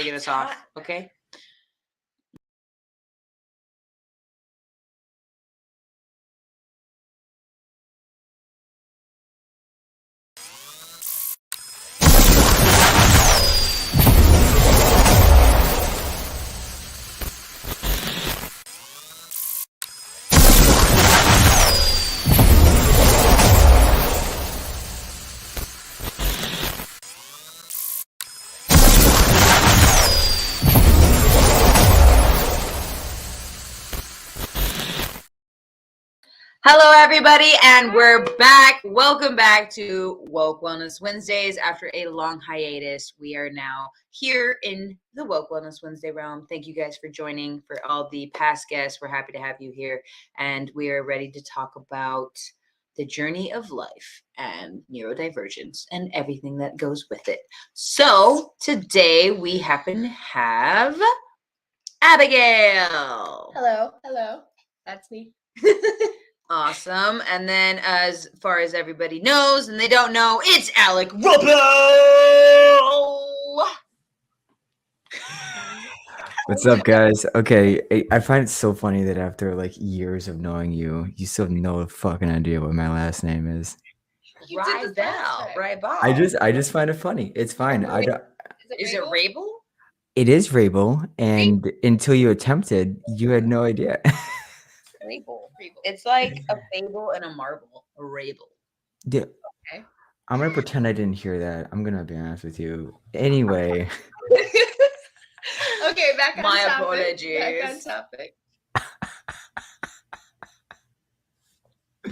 get us off, okay? Hello, everybody, and we're back. Welcome back to Woke Wellness Wednesdays. After a long hiatus, we are now here in the Woke Wellness Wednesday realm. Thank you guys for joining. For all the past guests, we're happy to have you here, and we are ready to talk about the journey of life and neurodivergence and everything that goes with it. So today we happen to have Abigail. Hello. That's me. Awesome. And then as far as everybody knows, and they don't know, it's Alec Raebel. What's up, guys? Okay, I find it so funny that after like years of knowing you, you still have no fucking idea what my last name is. Raebel. I just find it funny. It's fine. I don't. Is it Raebel? It is Raebel, and until you attempted, you had no idea. Raebel. It's like a fable and a marble. A Raebel. Yeah. Okay. I'm gonna pretend I didn't hear that. I'm gonna be honest with you. Anyway. Okay, back on My topic. apologies. Back on topic.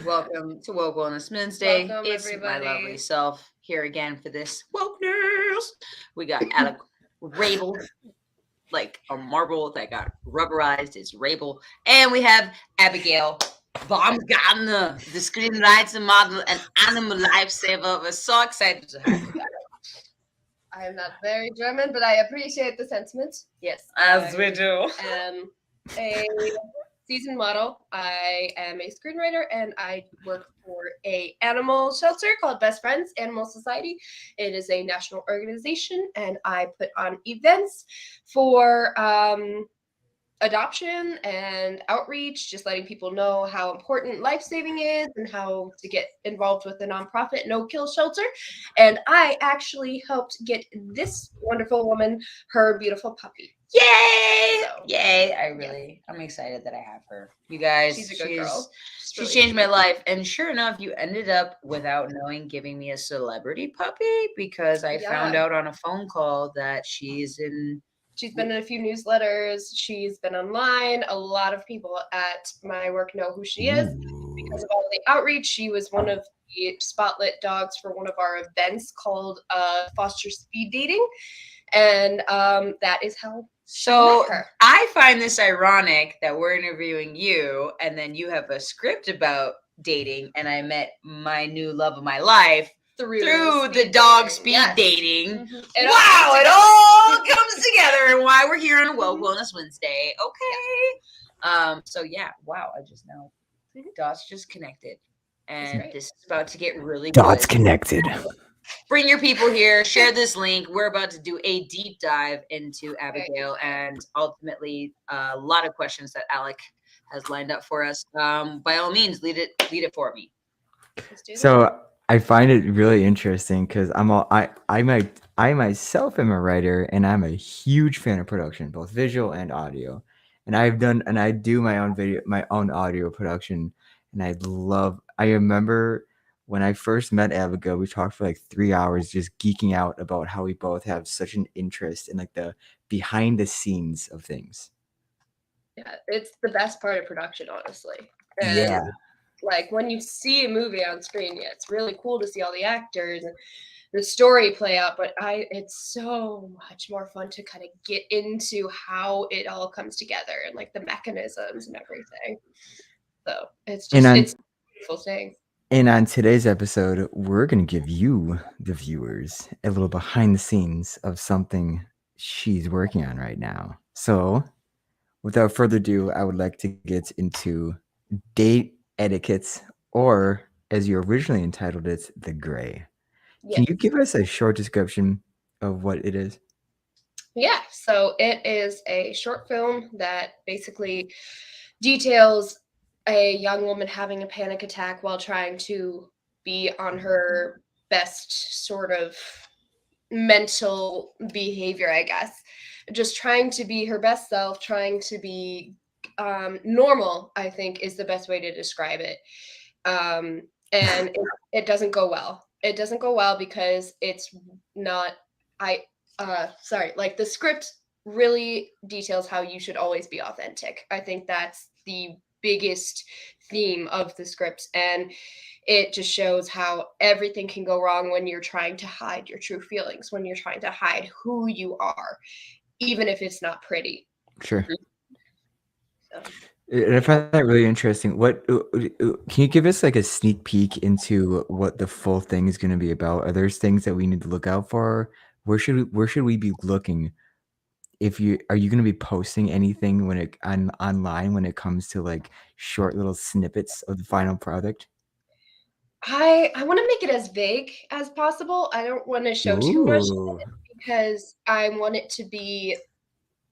Welcome to Woke Wellness Wednesday. Welcome, it's everybody. my lovely self here again for this wokeness. We got Alec Raebel, like a marble that got rubberized. It's Raebel. And we have Abigail Baumgartner, the Screenwriter Model and Animal Lifesaver. We're so excited to have you. I am not very German, but I appreciate the sentiment. Yes. As we do. am a seasoned model. I am a screenwriter, and I work for an animal shelter called Best Friends Animal Society. It is a national organization, and I put on events for adoption and outreach, just letting people know how important life-saving is and how to get involved with the nonprofit No Kill Shelter. And I actually helped get this wonderful woman her beautiful puppy. Yay! So, Yay! I'm excited that I have her. You guys, she's a good girl. She changed my life. And sure enough, you ended up, without knowing, giving me a celebrity puppy because I found out on a phone call that she's been in a few newsletters. She's been online. A lot of people at my work know who she is because of all the outreach. She was one of the spotlight dogs for one of our events called Foster Speed Dating. And that is how So I find this ironic that we're interviewing you and then you have a script about dating and I met my new love of my life through the dog speed dating. Mm-hmm. It all comes together and why we're here on Woke Wellness Wednesday. Okay. So yeah, wow, I just know dots just connected. And this is about to get really Dots good. connected. Bring your people here, share this link. We're about to do a deep dive into Abigail and ultimately a lot of questions that Alec has lined up for us. By all means, lead it for me. So I find it really interesting because I myself am a writer and I'm a huge fan of production, both visual and audio. And I do my own audio production, and I remember when I first met Abigail, we talked for like 3 hours just geeking out about how we both have such an interest in like the behind the scenes of things. Yeah, it's the best part of production, honestly. And like when you see a movie on screen, it's really cool to see all the actors and the story play out, but it's so much more fun to kind of get into how it all comes together and like the mechanisms and everything. So it's just it's a beautiful thing. And on today's episode, we're going to give you, the viewers, a little behind the scenes of something she's working on right now. So without further ado, I would like to get into date etiquettes, or as you originally entitled it, the gray. Can you give us a short description of what it is? Yeah, so it is a short film that basically details a young woman having a panic attack while trying to be on her best sort of mental behavior, I guess. Just trying to be her best self, trying to be normal, I think is the best way to describe it. And it doesn't go well. It doesn't go well because it's not, I, sorry, like the script really details how you should always be authentic. I think that's the biggest theme of the script. And it just shows how everything can go wrong when you're trying to hide your true feelings, when you're trying to hide who you are, even if it's not pretty. Sure. So. And I find that really interesting. What can you give us like a sneak peek into what the full thing is going to be about? Are there things that we need to look out for? Where should we be looking? If you are you going to be posting anything when it online when it comes to like short little snippets of the final product? I want to make it as vague as possible. I don't want to show too much Ooh. because I want it to be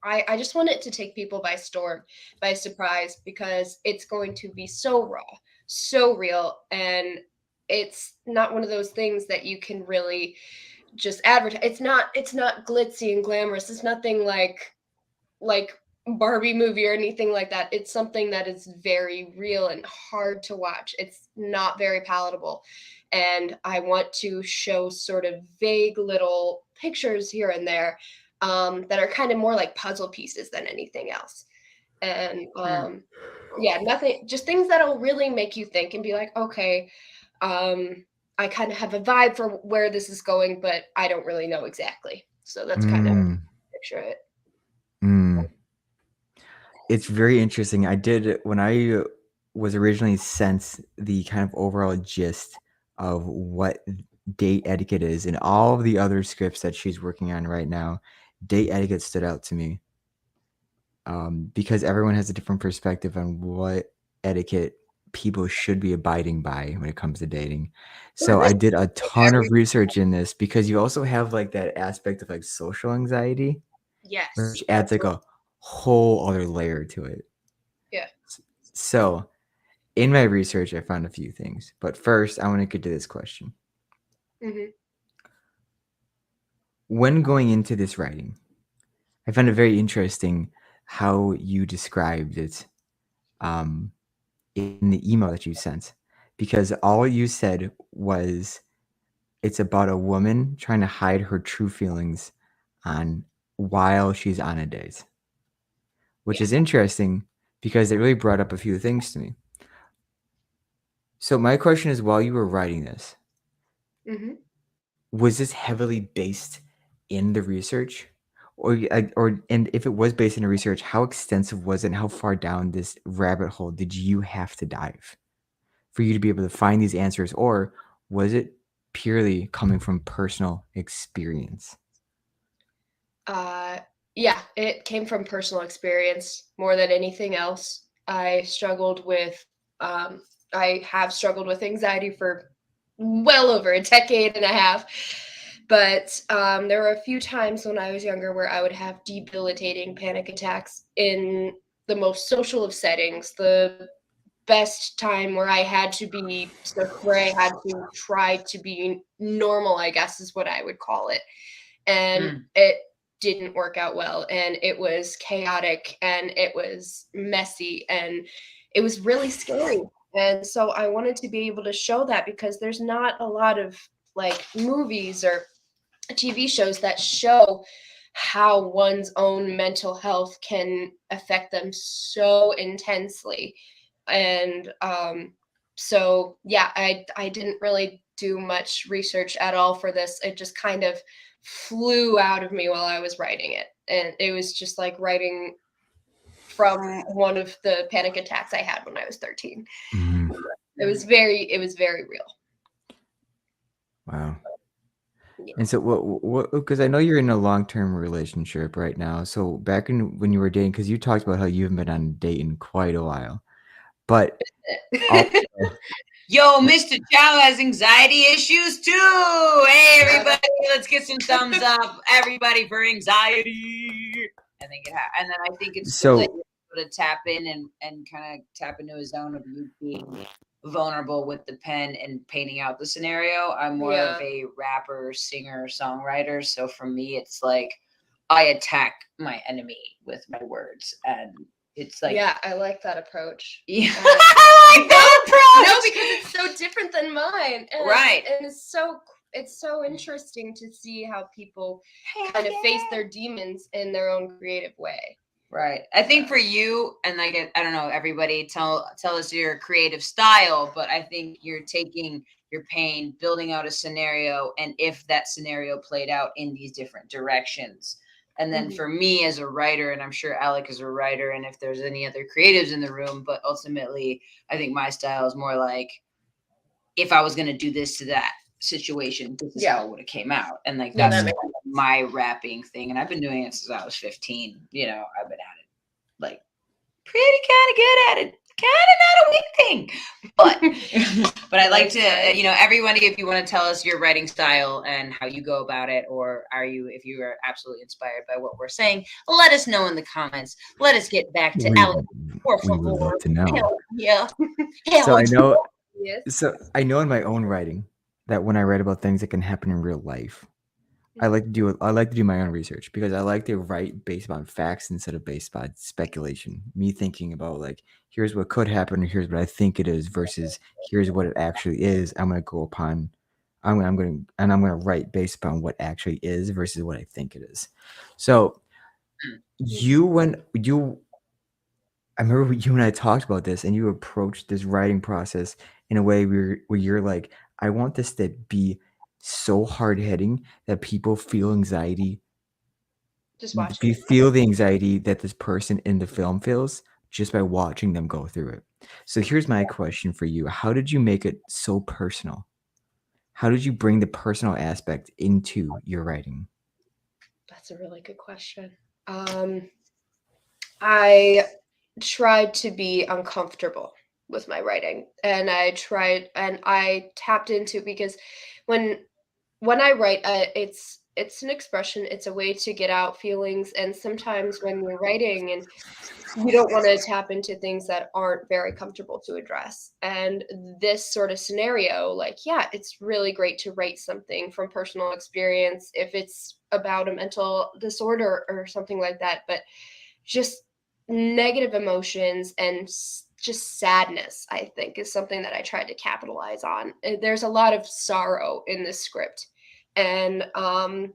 I just want it to take people by storm, by surprise, because it's going to be so raw, so real, and it's not one of those things that you can really just advertise. It's not glitzy and glamorous. It's nothing like Barbie movie or anything like that. It's something that is very real and hard to watch. It's not very palatable. And I want to show sort of vague little pictures here and there that are kind of more like puzzle pieces than anything else. And yeah, nothing, just things that'll really make you think and be like, okay, I kind of have a vibe for where this is going, but I don't really know exactly. So that's kind of picture it. It's very interesting. I did when I was originally sent the kind of overall gist of what date etiquette is and all of the other scripts that she's working on right now. Date etiquette stood out to me because everyone has a different perspective on what etiquette people should be abiding by when it comes to dating. So I did a ton of research in this because you also have like that aspect of like social anxiety, Yes. which adds like a whole other layer to it. Yeah. So in my research, I found a few things. But first, I want to get to this question. Mm-hmm. When going into this writing, I found it very interesting how you described it in the email that you sent. Because all you said was it's about a woman trying to hide her true feelings while she's on a date. Which is interesting because it really brought up a few things to me. So my question is, while you were writing this, was this heavily based in the research? And if it was based in the research, how extensive was it and how far down this rabbit hole did you have to dive for you to be able to find these answers? Or was it purely coming from personal experience? Yeah, it came from personal experience more than anything else. I have struggled with anxiety for well over a decade and a half. But there were a few times when I was younger where I would have debilitating panic attacks in the most social of settings, the best time where I had to try to be normal, I guess is what I would call it. And it didn't work out well, and it was chaotic and it was messy and it was really scary. And so I wanted to be able to show that because there's not a lot of like movies or TV shows that show how one's own mental health can affect them so intensely. And so yeah, I didn't really do much research at all for this. It just kind of flew out of me while I was writing it, and it was just like writing from one of the panic attacks I had when I was 13. It was very real. Wow. And so what because I know you're in a long-term relationship right now. So back when you were dating, because you talked about how you haven't been on a date in quite a while. But also, Yo, Mr. Chow has anxiety issues too. Hey, everybody, let's get some thumbs up. Everybody for anxiety. I think and then I think it's cool that you're able to tap in and kind of tap into a zone of you being vulnerable with the pen and painting out the scenario. I'm more of a rapper, singer, songwriter. So for me, it's like I attack my enemy with my words, and it's like, yeah, I like that approach. Yeah. I like that approach. No, because it's so different than mine. And right. And it's so interesting to see how people kind of face their demons in their own creative way. Right. I think for you, and like, I don't know, everybody tell us your creative style, but I think you're taking your pain, building out a scenario, and if that scenario played out in these different directions. And then for me as a writer, and I'm sure Alec is a writer, and if there's any other creatives in the room, but ultimately, I think my style is more like, if I was going to do this to that situation, this is how it would have came out. And like, that's my rapping thing. And I've been doing it since I was 15. You know, I've been at it like pretty kind of good at it. Kind of not a weak thing, but I like to, you know, everybody, if you want to tell us your writing style and how you go about it, or if you are absolutely inspired by what we're saying, let us know in the comments. Let us get back to Alec. We would love to know. Yeah. So I know in my own writing that when I write about things that can happen in real life, I like to do my own research, because I like to write based on facts instead of based on speculation. Me thinking about like, here's what could happen, and here's what I think it is, versus here's what it actually is. I'm going to write based upon what actually is versus what I think it is. So I remember you and I talked about this, and you approached this writing process in a way where you're like, I want this to be so hard hitting that people feel anxiety. Feel the anxiety that this person in the film feels just by watching them go through it. So here's my question for you. How did you make it so personal? How did you bring the personal aspect into your writing? That's a really good question. I tried to be uncomfortable with my writing, and I tapped into, because when I write, it's an expression, it's a way to get out feelings, and sometimes when you're writing and you don't want to tap into things that aren't very comfortable to address. And this sort of scenario, like, yeah, it's really great to write something from personal experience if it's about a mental disorder or something like that, but just negative emotions and just sadness, I think, is something that I tried to capitalize on. There's a lot of sorrow in this script, and I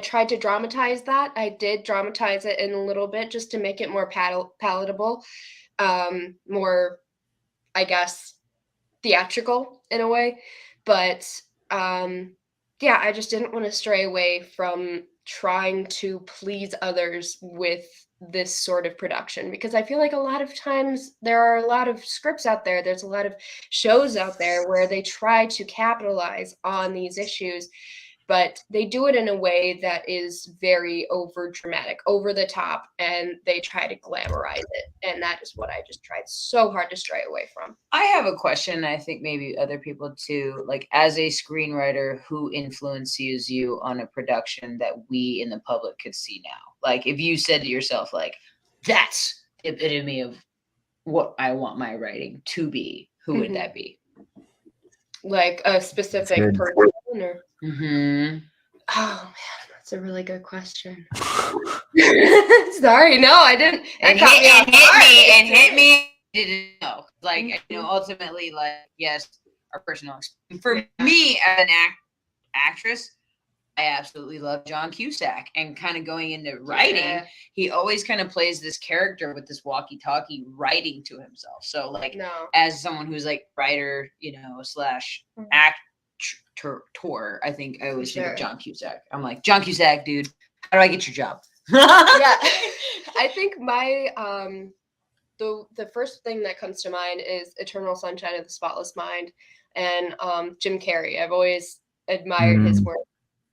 tried to dramatize that. I did dramatize it in a little bit just to make it more palatable, more, I guess, theatrical in a way. But yeah, I just didn't want to stray away from trying to please others with this sort of production, because I feel like a lot of times there are a lot of scripts out there, there's a lot of shows out there where they try to capitalize on these issues, but they do it in a way that is very over dramatic, over the top, and they try to glamorize it. And that is what I just tried so hard to stray away from. I have a question. I think maybe other people too, like, as a screenwriter, who influences you on a production that we in the public could see now? Like, if you said to yourself, like, that's the epitome of what I want my writing to be, who would that be? Like a specific person? Or? Oh man, that's a really good question. Sorry, no, I didn't. And hit me. Didn't know. Like, you know, ultimately, like, yes, our personal experience. For me as an actress, I absolutely love John Cusack, and kind of going into writing, he always kind of plays this character with this walkie-talkie writing to himself. So like, as someone who's like writer, you know, / actor, I think I always think of John Cusack. I'm like, John Cusack, dude, how do I get your job? Yeah, I think my the first thing that comes to mind is Eternal Sunshine of the Spotless Mind, and Jim Carrey. I've always admired his work,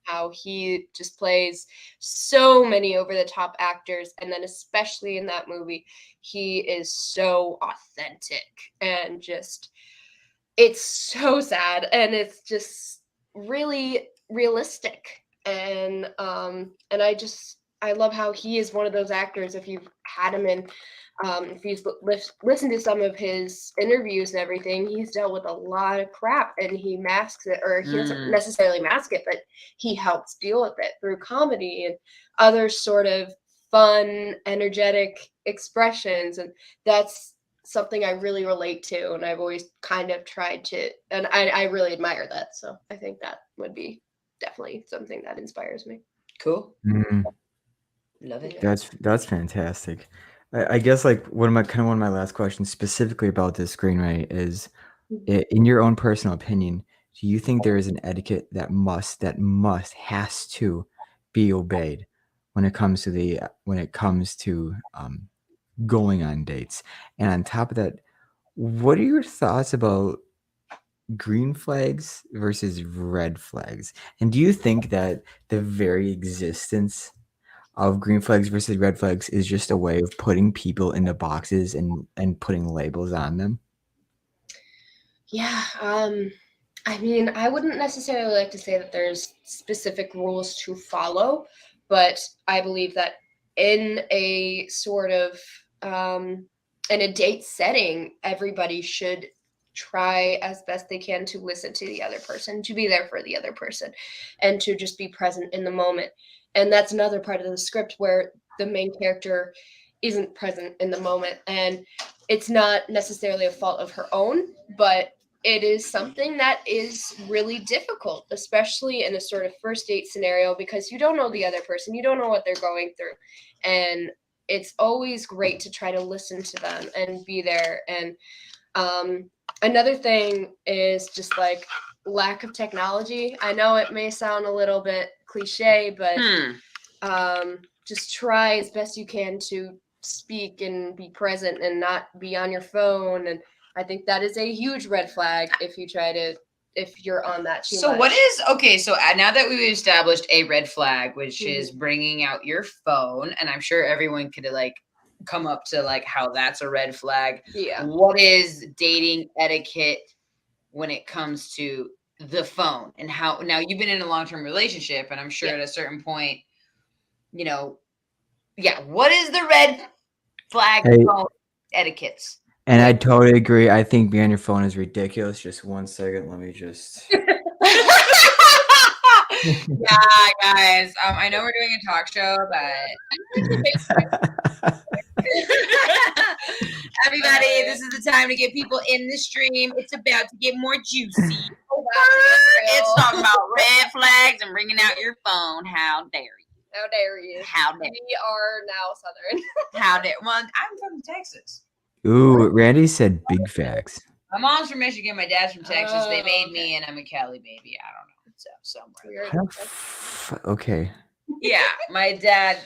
how he just plays so many over-the-top actors, and then especially in that movie, he is so authentic and just it's so sad, and it's just really realistic. And I love how he is one of those actors. If you've had him in, if you've listened to some of his interviews and everything, he's dealt with a lot of crap, and he masks it, or he doesn't necessarily mask it, but he helps deal with it through comedy and other sort of fun, energetic expressions, and that's something I really relate to, and I've always kind of tried to, and I really admire that. So I think that would be definitely something that inspires me. Cool. Mm, Love it. that's fantastic. I guess like one of my last questions specifically about this screenwriting is, in your own personal opinion, do you think there is an etiquette that has to be obeyed when it comes to going on dates? And on top of that, what are your thoughts about green flags versus red flags? And do you think that the very existence of green flags versus red flags is just a way of putting people into boxes and putting labels on them? Yeah, I mean, I wouldn't necessarily like to say that there's specific rules to follow, but I believe that in a sort of in a date setting, everybody should try as best they can to listen to the other person, to be there for the other person, and to just be present in the moment. And that's another part of the script where the main character isn't present in the moment, and it's not necessarily a fault of her own, but it is something that is really difficult, especially in a sort of first date scenario, because you don't know the other person, you don't know what they're going through, and it's always great to try to listen to them and be there. And another thing is just like lack of technology. I know it may sound a little bit cliche, but just try as best you can to speak and be present and not be on your phone. And I think that is a huge red flag if you're on that too much. What is so now that we've established a red flag, which is bringing out your phone, and I'm sure everyone could like come up to like how that's a red flag. Yeah. What is dating etiquette when it comes to the phone, and how now you've been in a long-term relationship, and I'm sure at a certain point, what is the red flag phone etiquettes? And I totally agree. I think being on your phone is ridiculous. Just 1 second. Let me just. Yeah, guys. I know we're doing a talk show, but everybody, this is the time to get people in the stream. It's about to get more juicy. It's talking about red flags and bringing out your phone. How dare you? How dare you? How dare we are now Southern. How dare? Well, I'm from Texas. Ooh, Randy said big facts. My mom's from Michigan. My dad's from Texas. They made me, and I'm a Cali baby. I don't know. So somewhere. Okay. Yeah, my dad.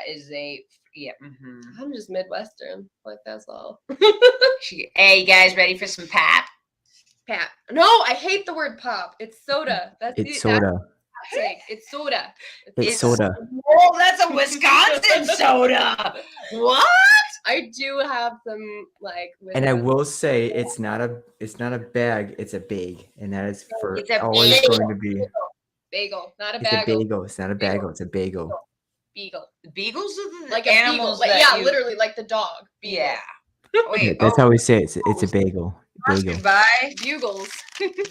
Is a. Yeah. I'm just Midwestern. Like that's all. Hey, you guys, ready for some pap? Pap. No, I hate the word pop. It's soda. It's soda. It's soda. It's soda. Oh, that's a Wisconsin soda. What? I do have some like. And I will say it's not a bag, it's a bag, and that is for always going to be bagel, not a bagel. It's a bagel. It's not a bagel. It's a bagel. Beagle. Beagles are the like animals. Literally like the dog. Beagle. Yeah. Wait, that's how we say it. It's a bagel. Goodbye. Bugles.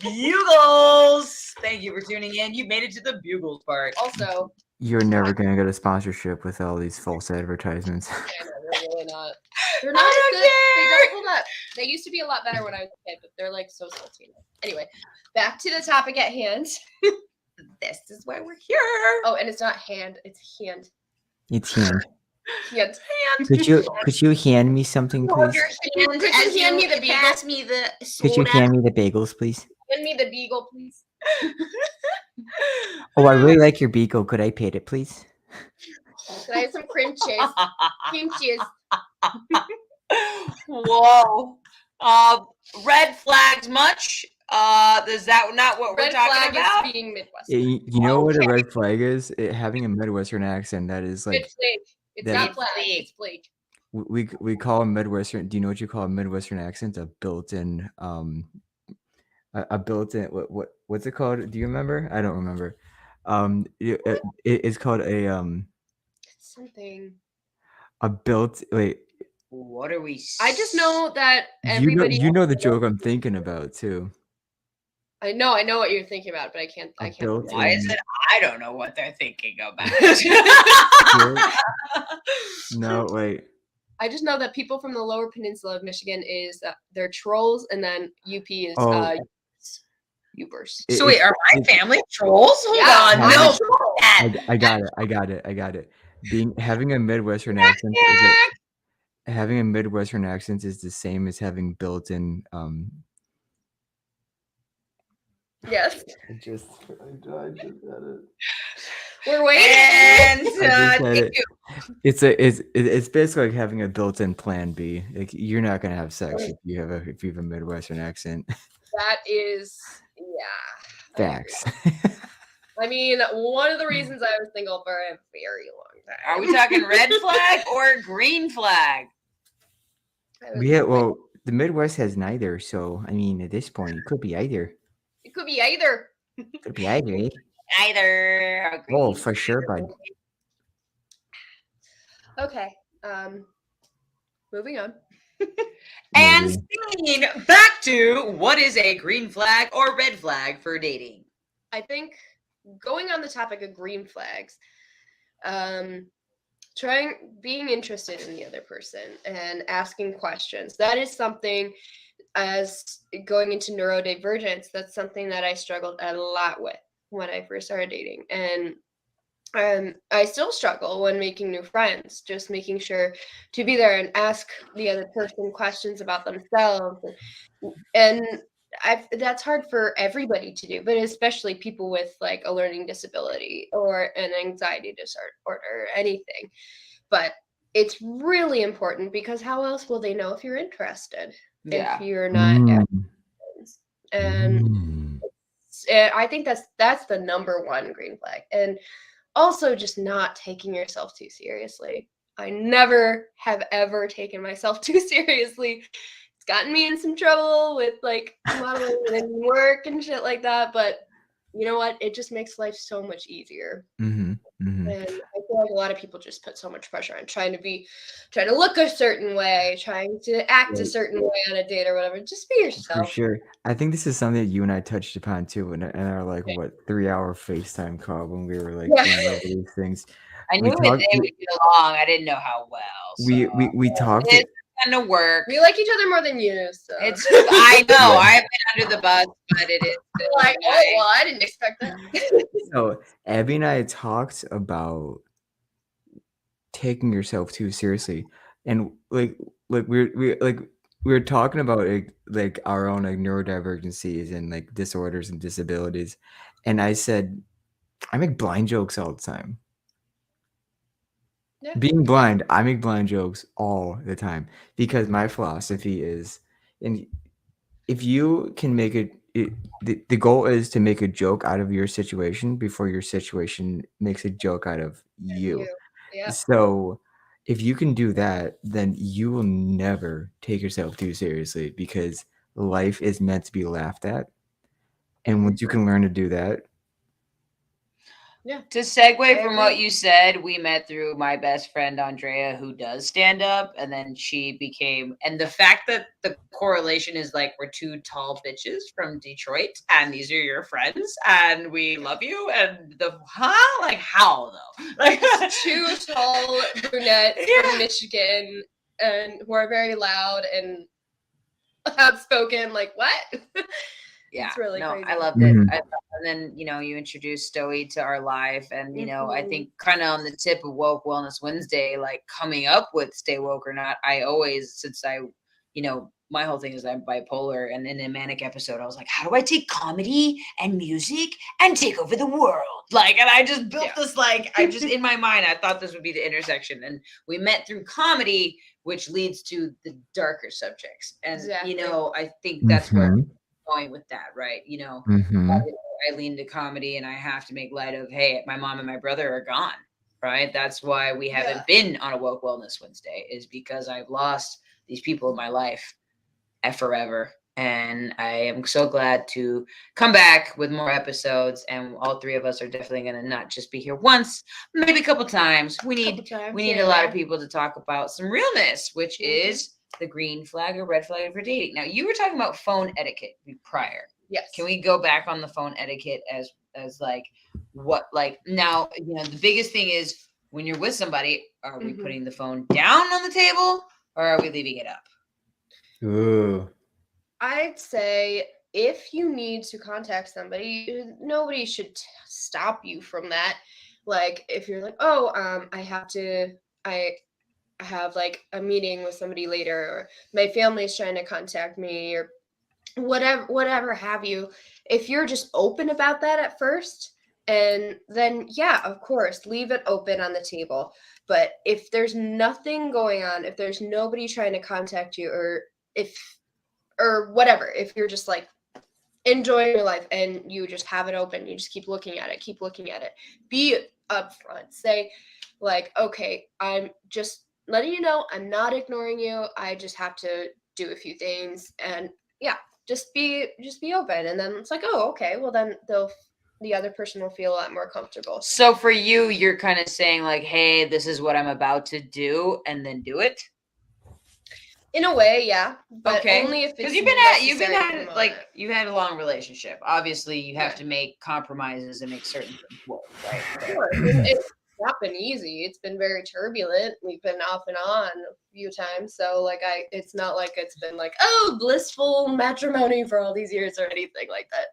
Bugles. Thank you for tuning in. You made it to the Bugles part. Also, you're never gonna get a sponsorship with all these false advertisements. Yeah, they're really not. They're not as good. They don't hold up. They used to be a lot better when I was a kid, but they're like so salty. Anyway, back to the topic at hand. This is why we're here. Oh, and it's not hand, it's hand. It's hand. Hand. Could you hand me something, please? Could you hand me the beagle? Pass me the soda. Could you hand me the bagels, please? Hand me the beagle, please. Oh, I really like your beagle. Could I pet it, please? Can I have some cream cheese? Cream cheese. Whoa. Red flags much? Is that not what we're talking about? Is being Midwestern. You know what a red flag is? Having a Midwestern accent. That is like. It's flake. It's not flag. It's flake. We call a Midwestern. Do you know what you call a Midwestern accent? A built-in a built-in what's it called? Do you remember? I don't remember. It's called It's something. a built wait. What are we? I just know that You know everybody. the joke I'm thinking about too. I know what you're thinking about, but I can't. A I can't. remember. Why is built-in. it? I don't know what they're thinking about. No, wait. I just know that people from the Lower Peninsula of Michigan is they're trolls, and then UP is Oh. Ubers. So wait, are my family trolls? Hold on, I'm no. a troll. I got it. Having a Midwestern accent is the same as having built-in Yes. I just had it. We're waiting. And Thank you. It's basically like having a built-in plan B. Like you're not gonna have sex if you have a Midwestern accent. That is, yeah. Facts. I mean, one of the reasons I was single for a very long time. are we talking red flag or green flag? Well, the Midwest has neither, so I mean, at this point, it could be either. It could be either. Could be either. Eh? Either. Oh, for sure, bud. Okay. Moving on. And Maybe. scene back to what is a green flag or red flag for dating? I think going on the topic of green flags, being interested in the other person and asking questions. That is something, as going into neurodivergence, that's something that I struggled a lot with when I first started dating. And I still struggle when making new friends, just making sure to be there and ask the other person questions about themselves. And that's hard for everybody to do, but especially people with like a learning disability or an anxiety disorder or anything. But it's really important because how else will they know if you're interested if you're not friends? And I think that's the number one green flag. And also just not taking yourself too seriously. I never have ever taken myself too seriously. It's gotten me in some trouble with like modeling and work and shit like that. But you know what? It just makes life so much easier. And I feel like a lot of people just put so much pressure on trying to look a certain way, trying to act a certain way on a date or whatever. Just be yourself. For sure. I think this is something that you and I touched upon too in our like 3-hour FaceTime call when we were like going over these things. I knew we would get along. I didn't know how well. So. We talked. It's gonna work. We like each other more than you. So. It's. I know. I've been under the bus, but it is like. Oh well, I didn't expect that. So Abby and I talked about taking yourself too seriously, and like we were talking about like our own like neurodivergencies and like disorders and disabilities, and I said I make blind jokes all the time. Yeah. Being blind, I make blind jokes all the time because my philosophy is, and if you can make the goal is to make a joke out of your situation before your situation makes a joke out of you. Yeah. So if you can do that, then you will never take yourself too seriously because life is meant to be laughed at. And once you can learn to do that. Yeah. To segue from what you said, we met through my best friend Andrea, who does stand up, and then she became. And the fact that the correlation is like we're two tall bitches from Detroit, and these are your friends, and we love you. And like how though? Like two tall brunettes from Michigan, and who are very loud and outspoken. Like what? Yeah, it's really crazy. I loved it. And then, you introduced Stoey to our life. And, I think kind of on the tip of Woke Wellness Wednesday, like coming up with Stay Woke or Not, I always, since I, my whole thing is I'm bipolar. And in a manic episode, I was like, how do I take comedy and music and take over the world? Like, and I just built this, like, in my mind, I thought this would be the intersection. And we met through comedy, which leads to the darker subjects. And, I think that's where going with that, right? I lean to comedy and I have to make light of, hey, my mom and my brother are gone, right? That's why we haven't been on a Woke Wellness Wednesday, is because I've lost these people in my life forever. And I am so glad to come back with more episodes. And all three of us are definitely going to not just be here once, maybe a couple times. We need a lot of people to talk about some realness, which is the green flag or red flag for dating. Now, you were talking about phone etiquette prior. Yes. Can we go back on the phone etiquette as like what, like, now, the biggest thing is when you're with somebody, are we putting the phone down on the table or are we leaving it up? Ooh. I'd say if you need to contact somebody, nobody should stop you from that. Like if you're like, oh, I have like a meeting with somebody later, or my family's trying to contact me, or whatever have you. If you're just open about that at first, and then yeah, of course, leave it open on the table. But if there's nothing going on, if there's nobody trying to contact you, or whatever, if you're just like enjoying your life and you just have it open, you just keep looking at it, be upfront, say like, okay, I'm just letting you know I'm not ignoring you, I just have to do a few things, and yeah, just be open. And then it's like, oh, okay, well then the other person will feel a lot more comfortable. So for you, you're kind of saying like, hey, this is what I'm about to do, and then do it. In a way, yeah, but okay. Only if it's because you've had a long relationship. Obviously, you have to make compromises and make certain things work, right? Sure. It's not been easy. It's been very turbulent. We've been off and on a few times, so like it's not like it's been like, oh, blissful matrimony for all these years or anything like that.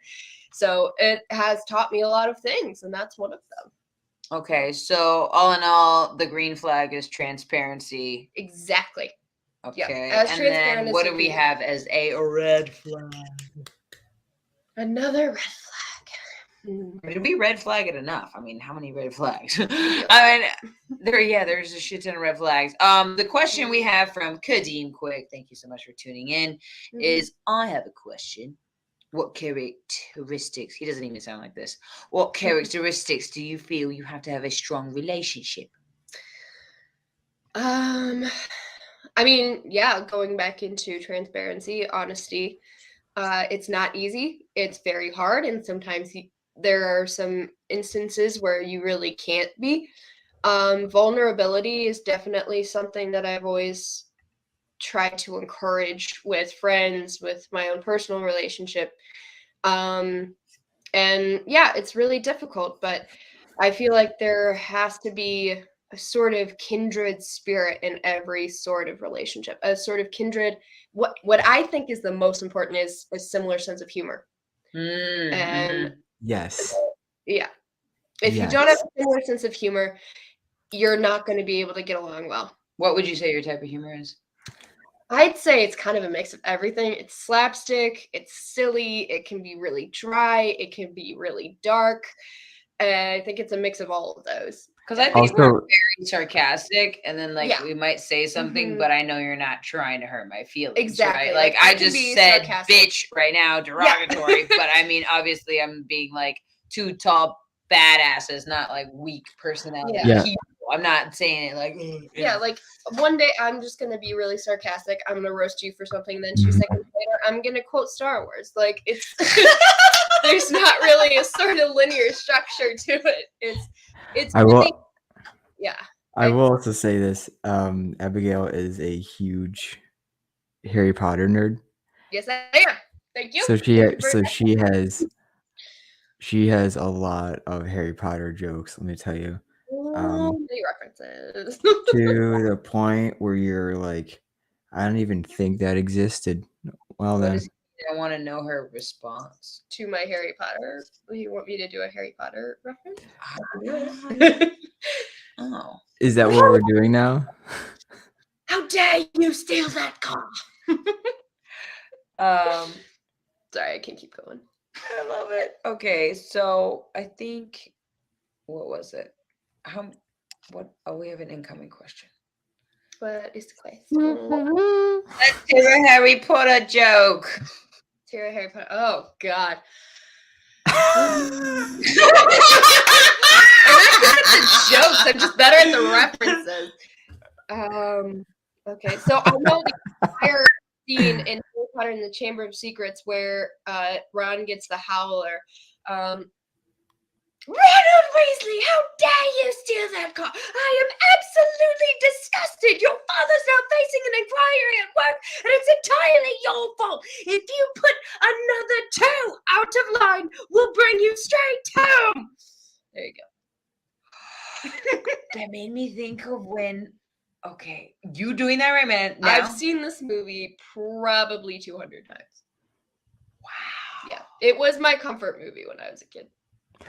So it has taught me a lot of things, and that's one of them. Okay, so all in all, the green flag is transparency. Exactly. Okay, yeah. And then what do we have as a red flag? Another red flag. Did we red flag it enough? I mean, how many red flags? I mean, there's a shit ton of red flags. The question we have from Kadeem Quick, thank you so much for tuning in, is I have a question. What characteristics, he doesn't even sound like this. What characteristics do you feel you have to have a strong relationship? I mean, yeah, going back into transparency, honesty, it's not easy. It's very hard. And sometimes there are some instances where you really can't be. Vulnerability is definitely something that I've always tried to encourage with friends, with my own personal relationship. And yeah, it's really difficult, but I feel like there has to be a sort of kindred spirit in every sort of relationship. A sort of kindred. What I think is the most important is a similar sense of humor. And yes, yeah, if you don't have a similar sense of humor, you're not going to be able to get along well. What would you say your type of humor is? I'd say it's kind of a mix of everything. It's slapstick, it's silly, it can be really dry, it can be really dark. And I think it's a mix of all of those. Because I think we're very sarcastic, and then we might say something, but I know you're not trying to hurt my feelings. Exactly. Right? Like I just said bitch right now, derogatory, but I mean, obviously I'm being like two tall badasses, not like weak personality people. I'm not saying it like like one day I'm just gonna be really sarcastic. I'm gonna roast you for something. Then 2 seconds later, I'm gonna quote Star Wars. Like it's there's not really a sort of linear structure to it. It's I really, will. Yeah. I will also say this. Abigail is a huge Harry Potter nerd. Yes, I am. Thank you. So she has a lot of Harry Potter jokes. Let me tell you. References to the point where you're like, I don't even think that existed. Well, then I want to know her response to my Harry Potter. You want me to do a Harry Potter reference? Oh, is that what we're doing now? How dare you steal that car? Sorry, I can keep going. I love it. Okay, so I think, what was it? We have an incoming question. What is the question? Let's do a Harry Potter joke. Harry Potter. Oh God. I'm not good at the jokes. I'm just better at the references. Okay, so I know the entire scene in Harry Potter and the Chamber of Secrets, where Ron gets the Howler. Ronald Weasley, how dare you steal that car? I am absolutely disgusted. Your father's now facing an inquiry at work, and it's entirely your fault. If you put another toe out of line, we'll bring you straight home. There you go. That made me think of when. Okay, you doing that right, man? Now? I've seen this movie probably 200 times. Wow. Yeah, it was my comfort movie when I was a kid.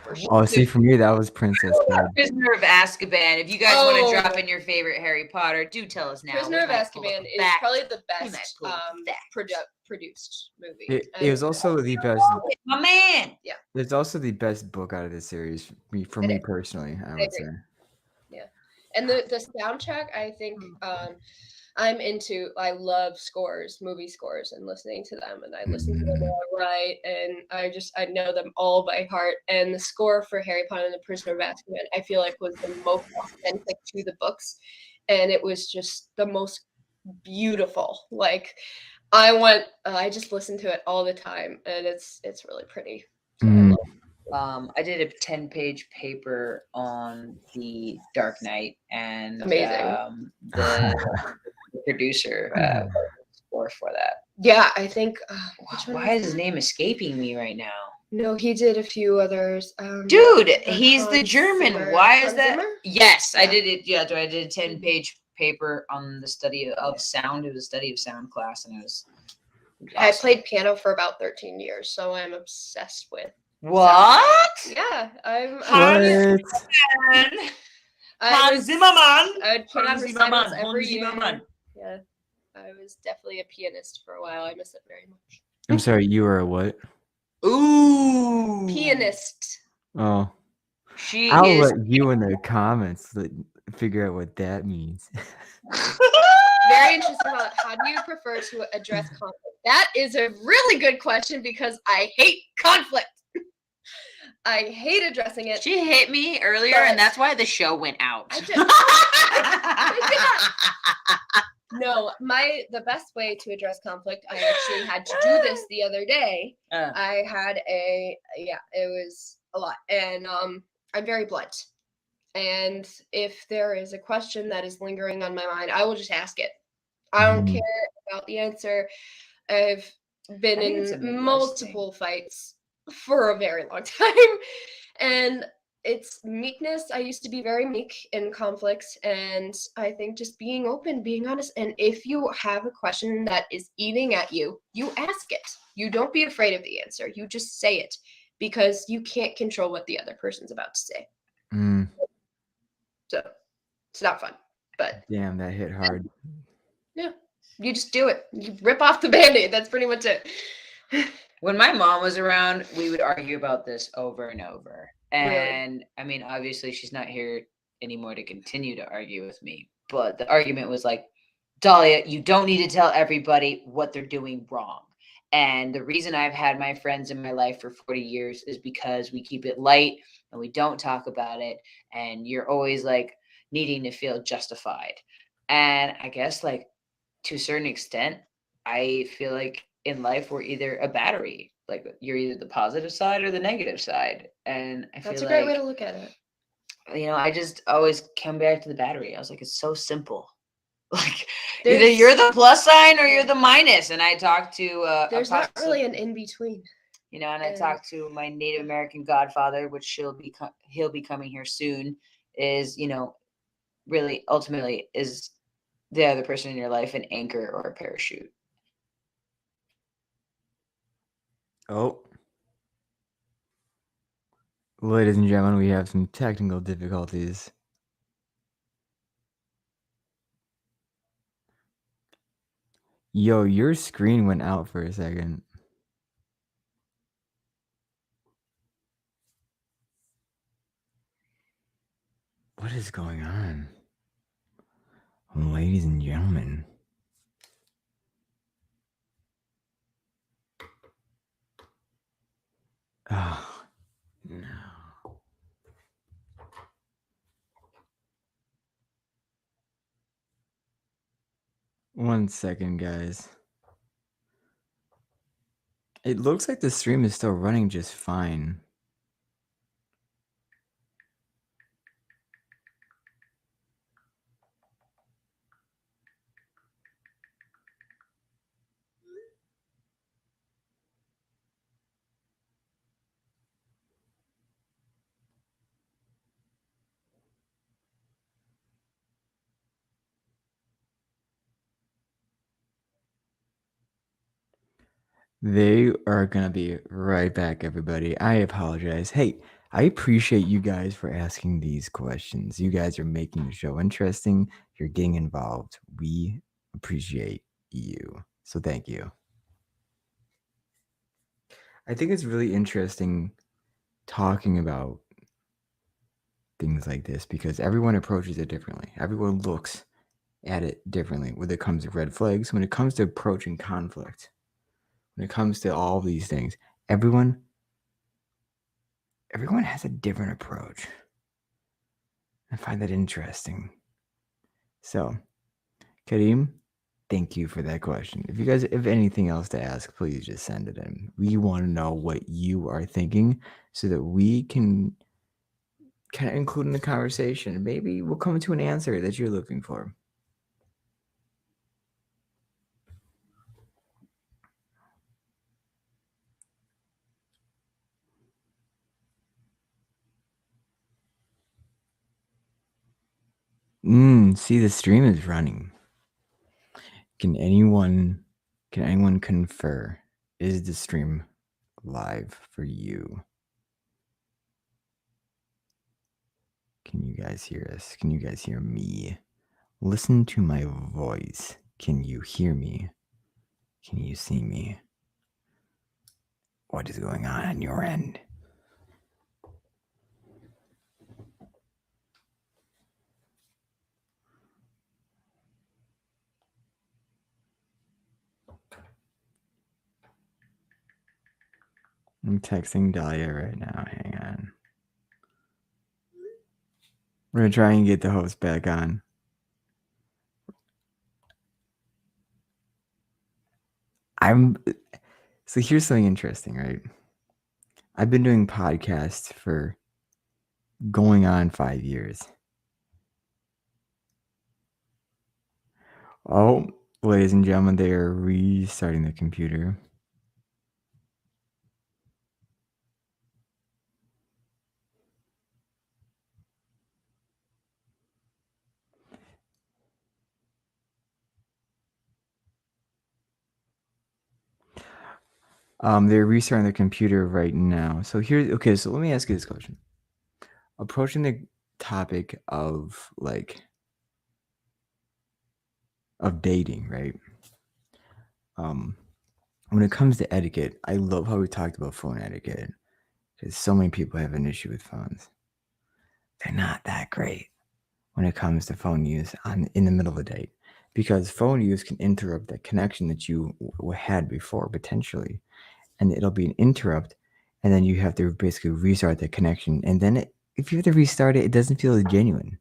For sure. Oh, see, for me, that was Princess Bride. Prisoner of Azkaban. If you guys want to Oh. drop in your favorite Harry Potter, do tell us now. Prisoner of Azkaban is probably the best produced movie. It was also the best. My man. Yeah. It's also the best book out of the series for me personally, I would say. Yeah. And the soundtrack, I think I love scores, movie scores, and listening to them. And I listen to them while I write, and I know them all by heart. And the score for Harry Potter and the Prisoner of Azkaban, I feel like was the most authentic to the books. And it was just the most beautiful. Like I just listen to it all the time, and it's really pretty. So I love it. I did a 10-page paper on the Dark Knight, and Amazing. The producer score for that. Yeah, I think. Why is his name escaping me right now? No, he did a few others. Dude, he's the German. Zimmer. Why is Hans that? Zimmer? Yes, I did it. Yeah, I did a 10-page paper on the study of sound. It was a study of sound class, and it was awesome. I played piano for about 13 years, so I'm obsessed with. What? Yeah, I'm. Hans Zimmerman. I would put on Hans recitals Zimmerman. every Hans year. Zimmerman. Yeah, I was definitely a pianist for a while. I miss it very much. I'm sorry, you were a what? Ooh. Pianist. Oh. I'll let you in the comments figure out what that means. Very interesting. How do you prefer to address conflict? That is a really good question because I hate conflict. I hate addressing it. She hit me earlier, and that's why the show went out. No, the best way to address conflict, I actually had to do this the other day. I had it was a lot, and I'm very blunt. And if there is a question that is lingering on my mind, I will just ask it. I don't care about the answer. I've been in multiple fights for a very long time, and it's meekness. I used to be very meek in conflicts, and I think just being open, being honest, and if you have a question that is eating at you, you ask it. You don't be afraid of the answer. You just say it, because you can't control what the other person's about to say. So it's not fun, but damn, that hit hard. Yeah, you just do it. You rip off the Band-Aid. That's pretty much it. When my mom was around, we would argue about this over and over. And Really? I mean, obviously she's not here anymore to continue to argue with me, but the argument was like, Dahlia, you don't need to tell everybody what they're doing wrong. And the reason I've had my friends in my life for 40 years is because we keep it light and we don't talk about it. And you're always like needing to feel justified. And I guess like to a certain extent, I feel like in life we're either a battery. Like you're either the positive side or the negative side. And I feel That's a great way to look at it. You know, I just always come back to the battery. I was like, it's so simple. Like either you're the plus sign or you're the minus. And I talked to there's not really an in between. You know, and I talked to my Native American godfather, which he'll be coming here soon. Is, you know, really ultimately is the other person in your life an anchor or a parachute? Oh. Ladies and gentlemen, we have some technical difficulties. Yo, your screen went out for a second. What is going on? Ladies and gentlemen. Oh, no. One second, guys. It looks like the stream is still running just fine. They are going to be right back, everybody. I apologize. Hey, I appreciate you guys for asking these questions. You guys are making the show interesting. You're getting involved. We appreciate you. So thank you. I think it's really interesting talking about things like this because everyone approaches it differently. Everyone looks at it differently when it comes to red flags, when it comes to approaching conflict, when it comes to all these things. Everyone has a different approach. I find that interesting. So, Kareem, thank you for that question. If you guys have anything else to ask, please just send it in. We want to know what you are thinking so that we can kind of include in the conversation. Maybe we'll come to an answer that you're looking for. See, the stream is running. Can anyone confer? Is the stream live for you? Can you guys hear us? Can you guys hear me? Listen to my voice. Can you hear me? Can you see me? What is going on your end? I'm texting Dahlia right now. Hang on. We're going to try and get the host back on. So here's something interesting, right? I've been doing podcasts for going on 5 years. Oh, ladies and gentlemen, they are restarting the computer. They're restarting the computer right now. So so let me ask you this question. Approaching the topic of dating, right? When it comes to etiquette, I love how we talked about phone etiquette because so many people have an issue with phones. They're not that great when it comes to phone use in the middle of a date because phone use can interrupt the connection that you had before potentially, and it'll be an interrupt, and then you have to basically restart the connection, and then if you have to restart it, it doesn't feel genuine.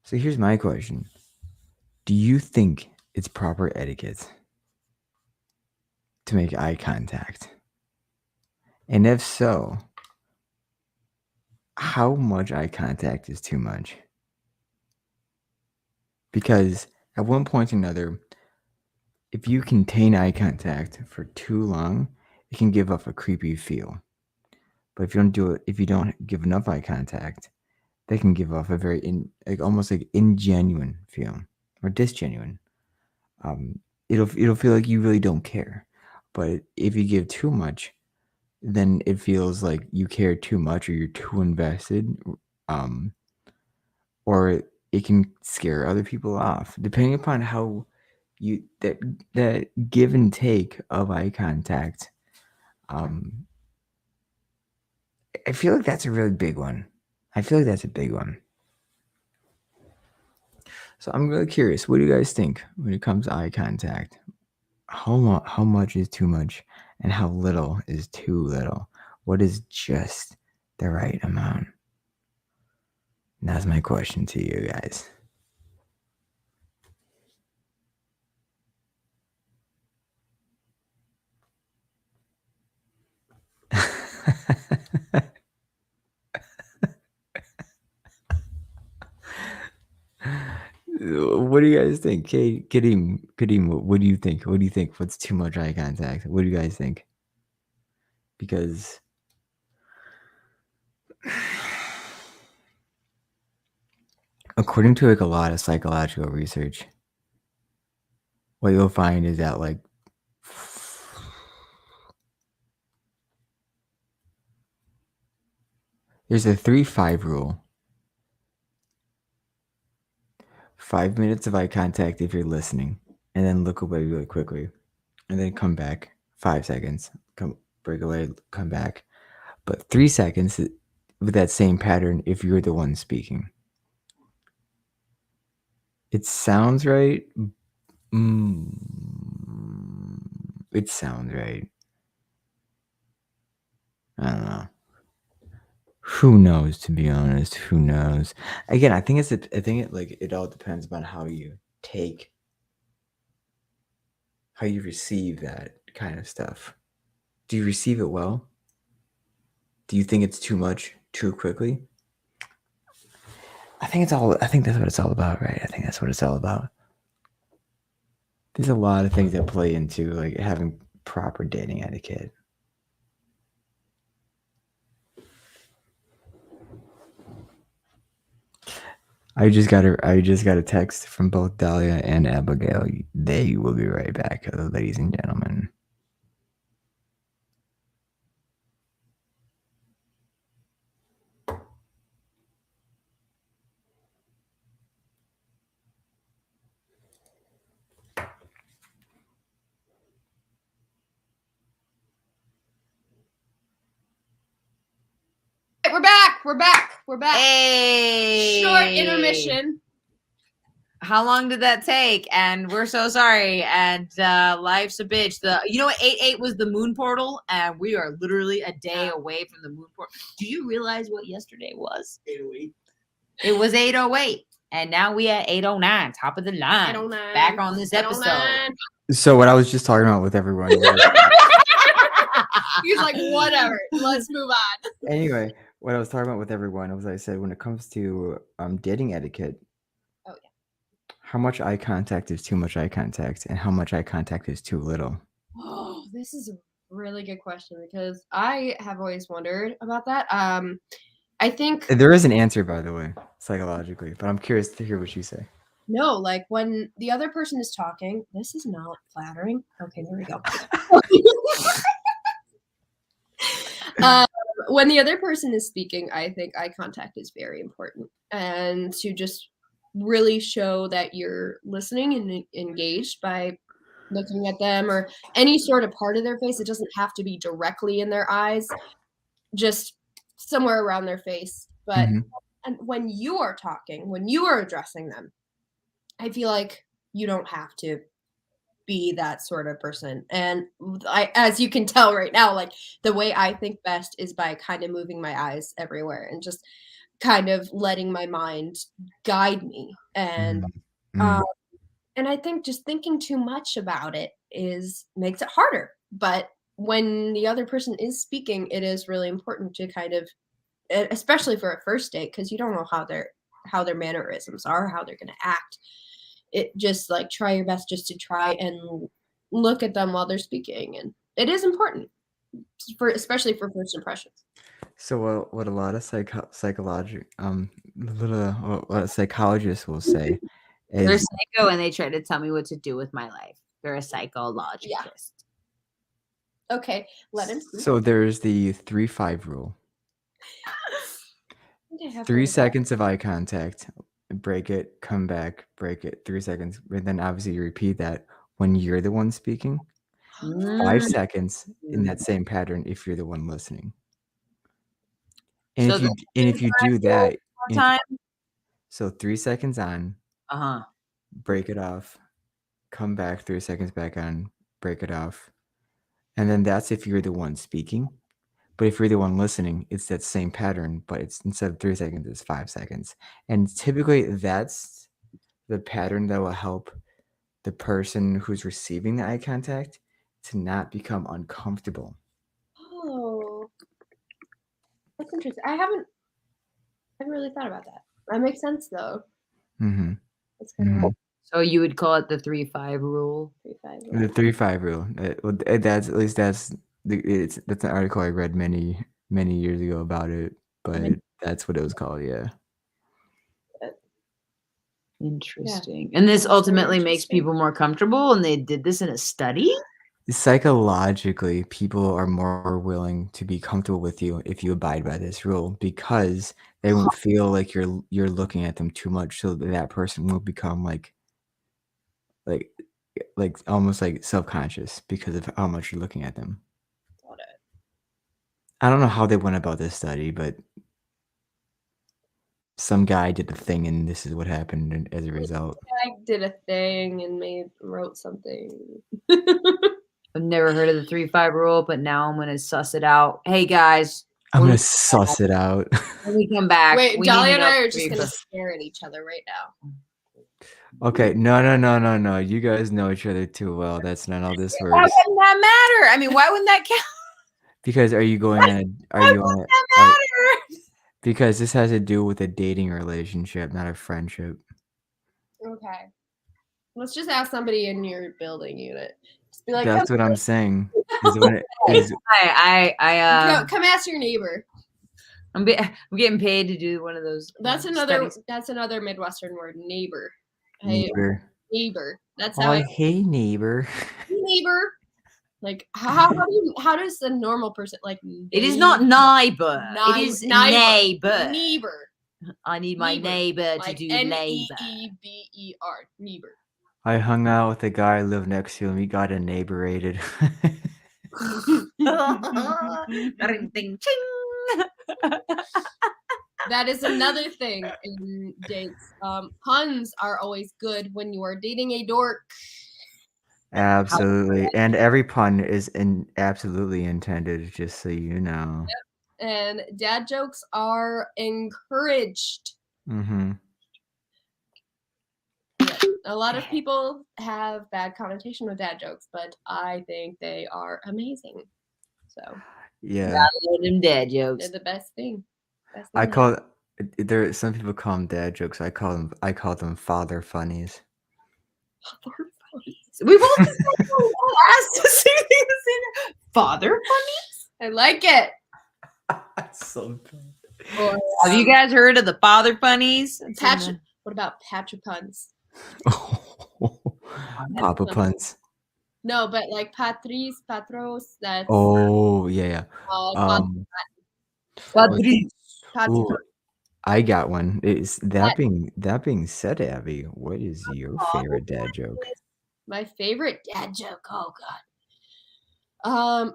So here's my question. Do you think it's proper etiquette to make eye contact? And if so, how much eye contact is too much? Because at one point or another, if you contain eye contact for too long, it can give off a creepy feel. But if you don't do it, if you don't give enough eye contact, they can give off a very almost like ingenuine feel or disgenuine. It'll feel like you really don't care. But if you give too much, then it feels like you care too much or you're too invested. Or it can scare other people off, depending upon how that give and take of eye contact. I feel like that's a really big one. So I'm really curious. What do you guys think when it comes to eye contact? How much is too much, and how little is too little? What is just the right amount? And that's my question to you guys. What do you guys think? Kadeem, what do you think? What do you think? What's too much eye contact? What do you guys think? Because according to like a lot of psychological research, what you'll find is that like there's a 3-5 rule. 5 minutes of eye contact if you're listening, and then look away really quickly, and then come back. 5 seconds, break away, come back. But 3 seconds with that same pattern if you're the one speaking. It sounds right. It sounds right. I don't know. Who knows? To be honest, who knows? Again, I think it all depends upon how you receive that kind of stuff. Do you receive it well? Do you think it's too much too quickly? I think that's what it's all about, right? I think that's what it's all about. There's a lot of things that play into like having proper dating etiquette. I just got a text from both Dahlia and Abigail. They will be right back, ladies and gentlemen. We're back. Hey, Short intermission. How long did that take? And we're so sorry. And life's a bitch. 8/8 was the moon portal, and we are literally a day away from the moon portal. Do you realize what yesterday was? 808. It was 8/08, and now we at 8/09, top of the line. 809. Back on this episode. 809. So what I was just talking about with everyone. He's like, whatever. Let's move on. Anyway, what I was talking about with everyone was I said when it comes to dating etiquette. Oh yeah. How much eye contact is too much eye contact, and how much eye contact is too little? Oh, this is a really good question because I have always wondered about that. I think There is an answer, by the way, psychologically, but I'm curious to hear what you say. no, like when the other person is talking, this is not flattering. Okay, there we go. When the other person is speaking, I think eye contact is very important, and to just really show that you're listening and engaged by looking at them or any sort of part of their face. It doesn't have to be directly in their eyes, just somewhere around their face. But and when you are talking, when you are addressing them, I feel like you don't have to be that sort of person. And as you can tell right now, like the way I think best is by kind of moving my eyes everywhere and just kind of letting my mind guide me. And and I think just thinking too much about it makes it harder. But when the other person is speaking, it is really important to kind of, especially for a first date, because you don't know how their mannerisms are, how they're going to act. It just like try your best just to try and look at them while they're speaking, and it is important especially for first impressions. So what a lot of psychologists will say They're is psycho, and they try to tell me what to do with my life. They're a psychologist. Okay, let him. So there's the 3-5 rule. 3 seconds of eye contact, break it, come back, break it, 3 seconds. And then obviously you repeat that when you're the one speaking. 5 seconds in that same pattern if you're the one listening. And So if you do that, time. So 3 seconds on, break it off, come back 3 seconds back on, break it off. And then that's if you're the one speaking. But if you're the one listening, it's that same pattern, but it's instead of 3 seconds, it's 5 seconds. And typically that's the pattern that will help the person who's receiving the eye contact to not become uncomfortable. Oh. That's interesting. I haven't really thought about that. That makes sense though. Mm-hmm. That's kind of So you would call it the 3-5 rule? 3-5. The 3-5 rule. That's at least that's an article I read many years ago about it, but that's what it was called. Yeah. Interesting. And this That's very ultimately makes interesting. people more comfortable, and they did this in a study? Psychologically, people are more willing to be comfortable with you if you abide by this rule because they won't feel like you're looking at them too much, so that person will become like almost like self-conscious because of how much you're looking at them. Got it. I don't know how they went about this study, but some guy did the thing, and this is what happened as a result. I did a thing and wrote something. I've never heard of the 3-5 rule, but now I'm gonna suss it out. Hey guys, I'm when gonna suss it out. we come back, Wait, we Dolly need to and know I are the just gonna 3-5. stare at each other right now. Okay, no. You guys know each other too well. That's not how this Why works. wouldn't that matter? I mean, why wouldn't that count? Because are you going on a? Are Why you on wouldn't a? that matter? Because this has to do with a dating relationship, not a friendship. Okay. Let's just ask somebody in your building unit. Just be like, That's what I'm saying. Is when it is. come ask your neighbor. I'm getting paid to do one of those. That's another. studies. That's another Midwestern word. Neighbor. Neighbor. Neighbor. That's Oh, how. hey neighbor. Neighbor. Like how does a normal person like? It is not neighbor. It is neighbor. neighbor. Neighbor. I need my neighbor to do labor. Neeber. Neighbor. I hung out with a guy who lived next to him. He got inebriated. Ding, ching. That is another thing in dates. Puns are always good when you are dating a dork. Absolutely. And every pun is absolutely intended, just so you know. Yep. And dad jokes are encouraged. Mm-hmm. Yeah. A lot of people have bad connotation with dad jokes, but I think they are amazing. So yeah, I love them dad jokes. They're the best thing. I call there. Some people call them dad jokes. I call them father funnies. We've all asked the same thing. Father funnies. I like it. So Or, have you guys heard of the father funnies? What about Patripuns? Papa puns. No, but like Patris, Patros. That's Oh yeah. Patrice. Ooh, I got one. Is that being said, Abby? What is your favorite dad joke? My favorite dad joke. Oh God.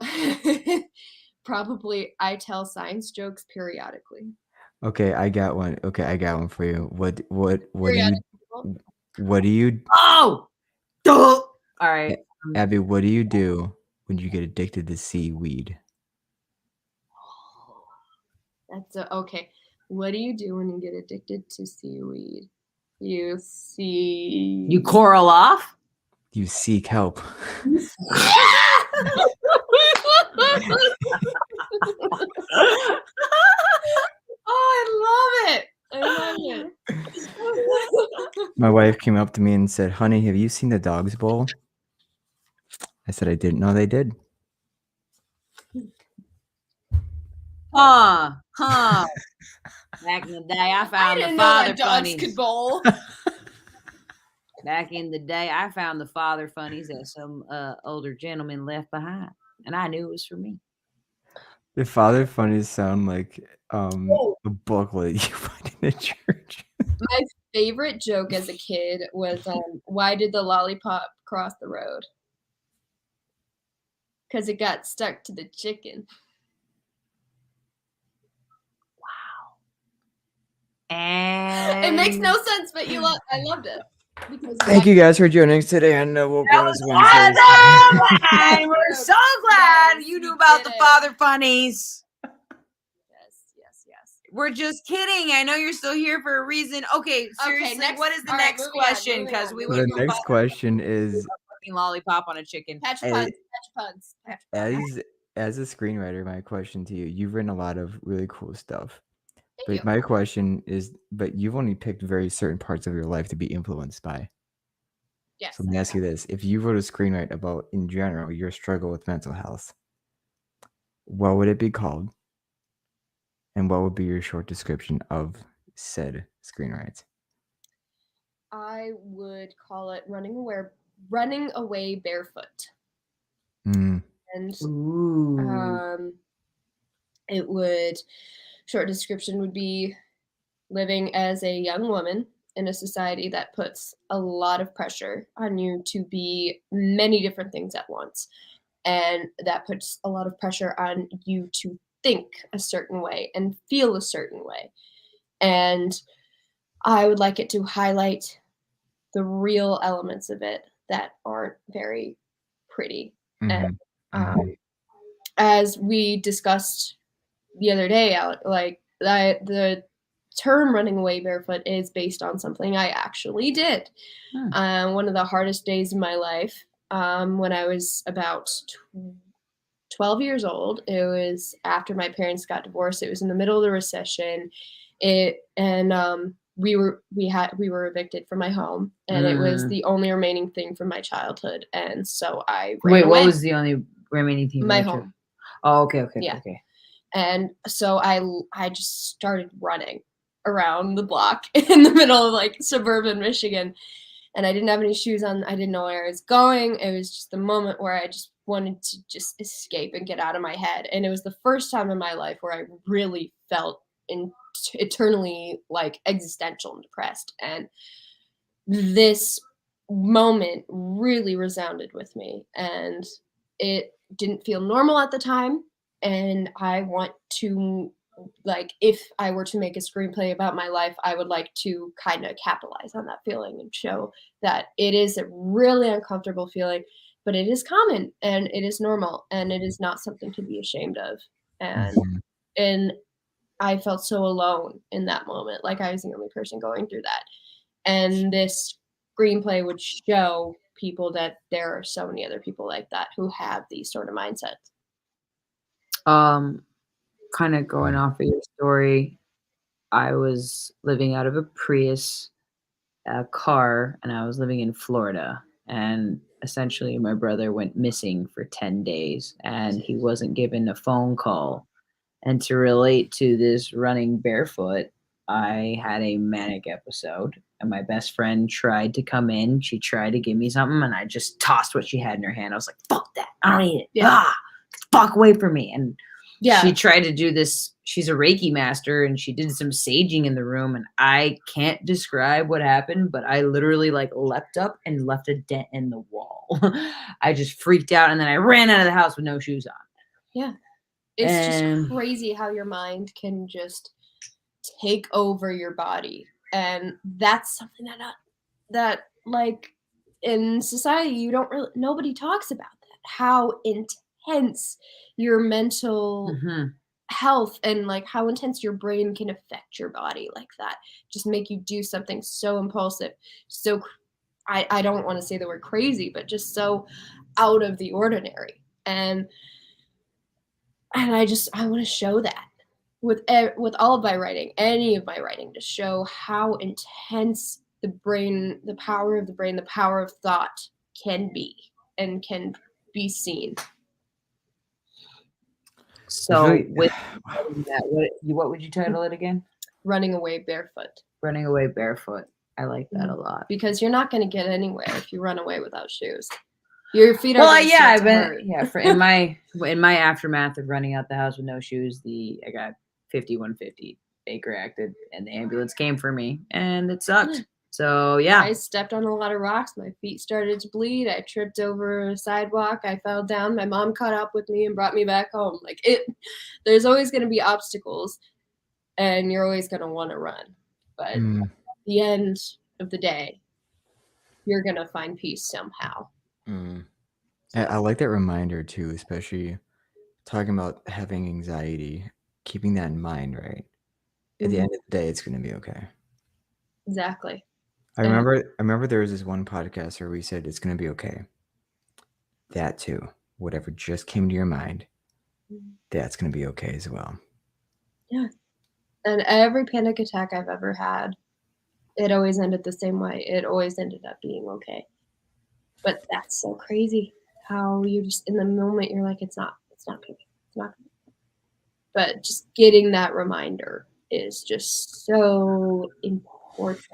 Probably I tell science jokes periodically. Okay, I got one. Okay, I got one for you. What do you? Oh, all right, Abby. What do you do when you get addicted to seaweed? That's okay. What do you do when you get addicted to seaweed? You coral off. You seek help. Oh, I love it. My wife came up to me and said, "Honey, have you seen the Dog's Bowl?" I said, "I didn't know they did." Huh. Back in the day, I found the father funnies. Could bowl. Back in the day, I found the father funnies that some older gentleman left behind, and I knew it was for me. The father funnies sound like a booklet you find in a church. My favorite joke as a kid was, why did the lollipop cross the road? Because it got stuck to the chicken. Wow. And it makes no sense, but I loved it. Thank you guys for joining us today on Woke Wellness Wednesdays. And we're so glad you knew about the father funnies. Yes. We're just kidding. I know you're still here for a reason. Okay, seriously, what is the next question? Because the next question is lollipop on a chicken. Patch puns. as a screenwriter, my question to you, you've written a lot of really cool stuff. Thank But you. my question is, but you've only picked very certain parts of your life to be influenced by. Yes. So let me ask you this. If you wrote a screenwrite about, in general, your struggle with mental health, what would it be called? And what would be your short description of said screenwrites? I would call it running away barefoot. Mm. And Ooh. it would, short description would be living as a young woman in a society that puts a lot of pressure on you to be many different things at once. And that puts a lot of pressure on you to think a certain way and feel a certain way. And I would like it to highlight the real elements of it that aren't very pretty. And as we discussed the other day, Alec, like the term running away barefoot is based on something I actually did. One of the hardest days of my life, when I was about 12 years old. It was after my parents got divorced. It was in the middle of the recession. We were evicted from my home, and it was the only remaining thing from my childhood. And so I ran away. What was the only remaining thing? My home. Oh, okay. Yeah. Okay. And so I just started running around the block in the middle of like suburban Michigan, and I didn't have any shoes on. I didn't know where I was going. It was just the moment where I just wanted to just escape and get out of my head. And it was the first time in my life where I really felt eternally like existential and depressed. And this moment really resounded with me, and it didn't feel normal at the time. And I want to, like, if I were to make a screenplay about my life, I would like to kind of capitalize on that feeling and show that it is a really uncomfortable feeling, but it is common and it is normal and it is not something to be ashamed of. And I felt so alone in that moment, like I was the only person going through that. And this screenplay would show people that there are so many other people like that who have these sort of mindsets. Kind of going off of your story, I was living out of a Prius car, and I was living in Florida. And essentially, my brother went missing for 10 days, and he wasn't given a phone call. And to relate to this running barefoot, I had a manic episode, and my best friend tried to come in. She tried to give me something, and I just tossed what she had in her hand. I was like, fuck that. I don't need it. Yeah. Fuck away from me. And Yeah. she tried to do this. She's a Reiki master, and she did some saging in the room, and I can't describe what happened, but I literally like leapt up and left a dent in the wall. I just freaked out, and then I ran out of the house with no shoes on. Yeah. It's just crazy how your mind can just take over your body. And that's something that like in society, nobody talks about that. How intense your mental health and like how intense your brain can affect your body like that. Just make you do something so impulsive. So I don't want to say the word crazy, but just so out of the ordinary. And I want to show that with all of my writing, any of my writing, to show how intense the brain, the power of the brain, the power of thought can be and can be seen. So with that, what would you title it again? Running away barefoot. Running away barefoot. I like that a lot. Because you're not going to get anywhere if you run away without shoes. Your feet are going to start to hurt. In my aftermath of running out the house with no shoes, I got 5150 Baker acted, and the ambulance came for me, and it sucked. So yeah, I stepped on a lot of rocks. My feet started to bleed. I tripped over a sidewalk. I fell down. My mom caught up with me and brought me back home. Like there's always going to be obstacles, and you're always going to want to run. But at the end of the day, you're going to find peace somehow. I like that reminder too, especially talking about having anxiety, keeping that in mind, right? At the end of the day, it's going to be okay. Exactly. I remember there was this one podcast where we said it's going to be okay. That too, whatever just came to your mind, that's going to be okay as well. Yeah. And every panic attack I've ever had, it always ended the same way. It always ended up being okay. But that's so crazy how you just in the moment you're like, it's not gonna be. But just getting that reminder is just so important.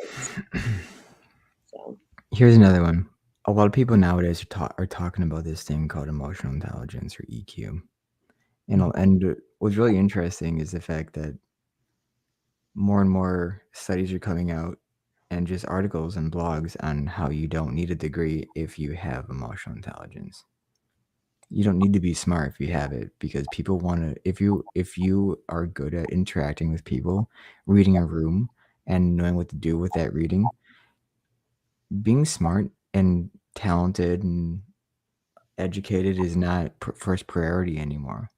So Here's another one. A lot of people nowadays are talking about this thing called emotional intelligence, or EQ. And what's really interesting is the fact that more and more studies are coming out, and just articles and blogs on how you don't need a degree if you have emotional intelligence. You don't need to be smart if you have it, because people want to, if you are good at interacting with people, reading a room and knowing what to do with that reading, being smart and talented and educated is not first priority anymore.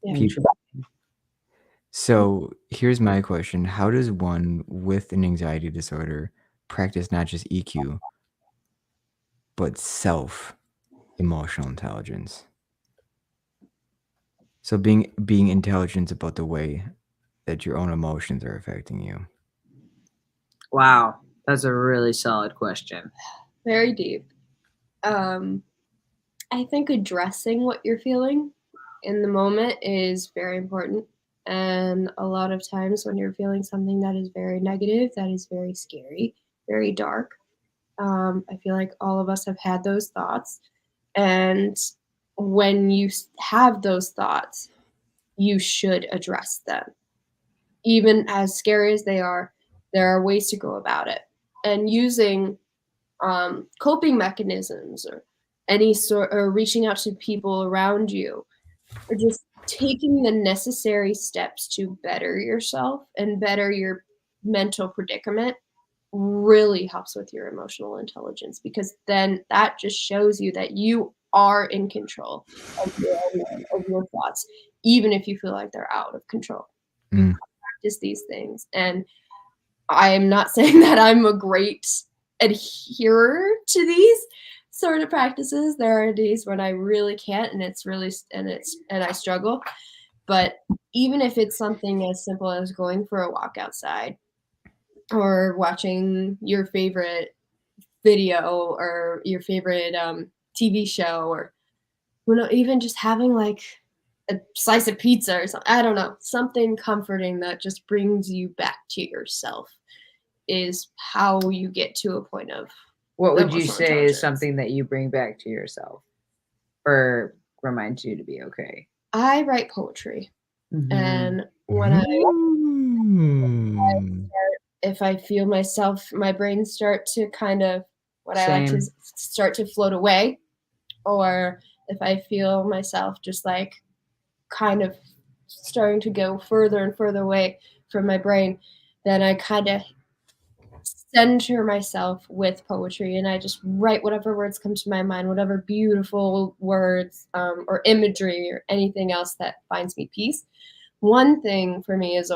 yeah. So here's my question: how does one with an anxiety disorder practice not just EQ but self emotional intelligence? So being intelligent about the way that your own emotions are affecting you. Wow, that's a really solid question. Very deep. I think addressing what you're feeling in the moment is very important. And a lot of times when you're feeling something that is very negative, that is very scary, very dark, I feel like all of us have had those thoughts. And when you have those thoughts, you should address them. Even as scary as they are, there are ways to go about it. And using coping mechanisms or any sort, or reaching out to people around you, or just taking the necessary steps to better yourself and better your mental predicament really helps with your emotional intelligence, because then that just shows you that you are in control of your thoughts, even if you feel like they're out of control. Practice these things. And I am not saying that I'm a great adherer to these sort of practices. There are days when I really can't, and I struggle. But even if it's something as simple as going for a walk outside, or watching your favorite video or your favorite TV show, or even just having like a slice of pizza or something, I don't know, something comforting that just brings you back to yourself, is how you get to a point of What would you emotional say is intelligence. something that you bring back to yourself or reminds you to be okay? I write poetry, and when if I feel my brain start to kind of I like to start to float away, or if I feel myself just like kind of starting to go further and further away from my brain, then I kind of center myself with poetry, and I just write whatever words come to my mind, whatever beautiful words or imagery or anything else that finds me peace. One thing for me is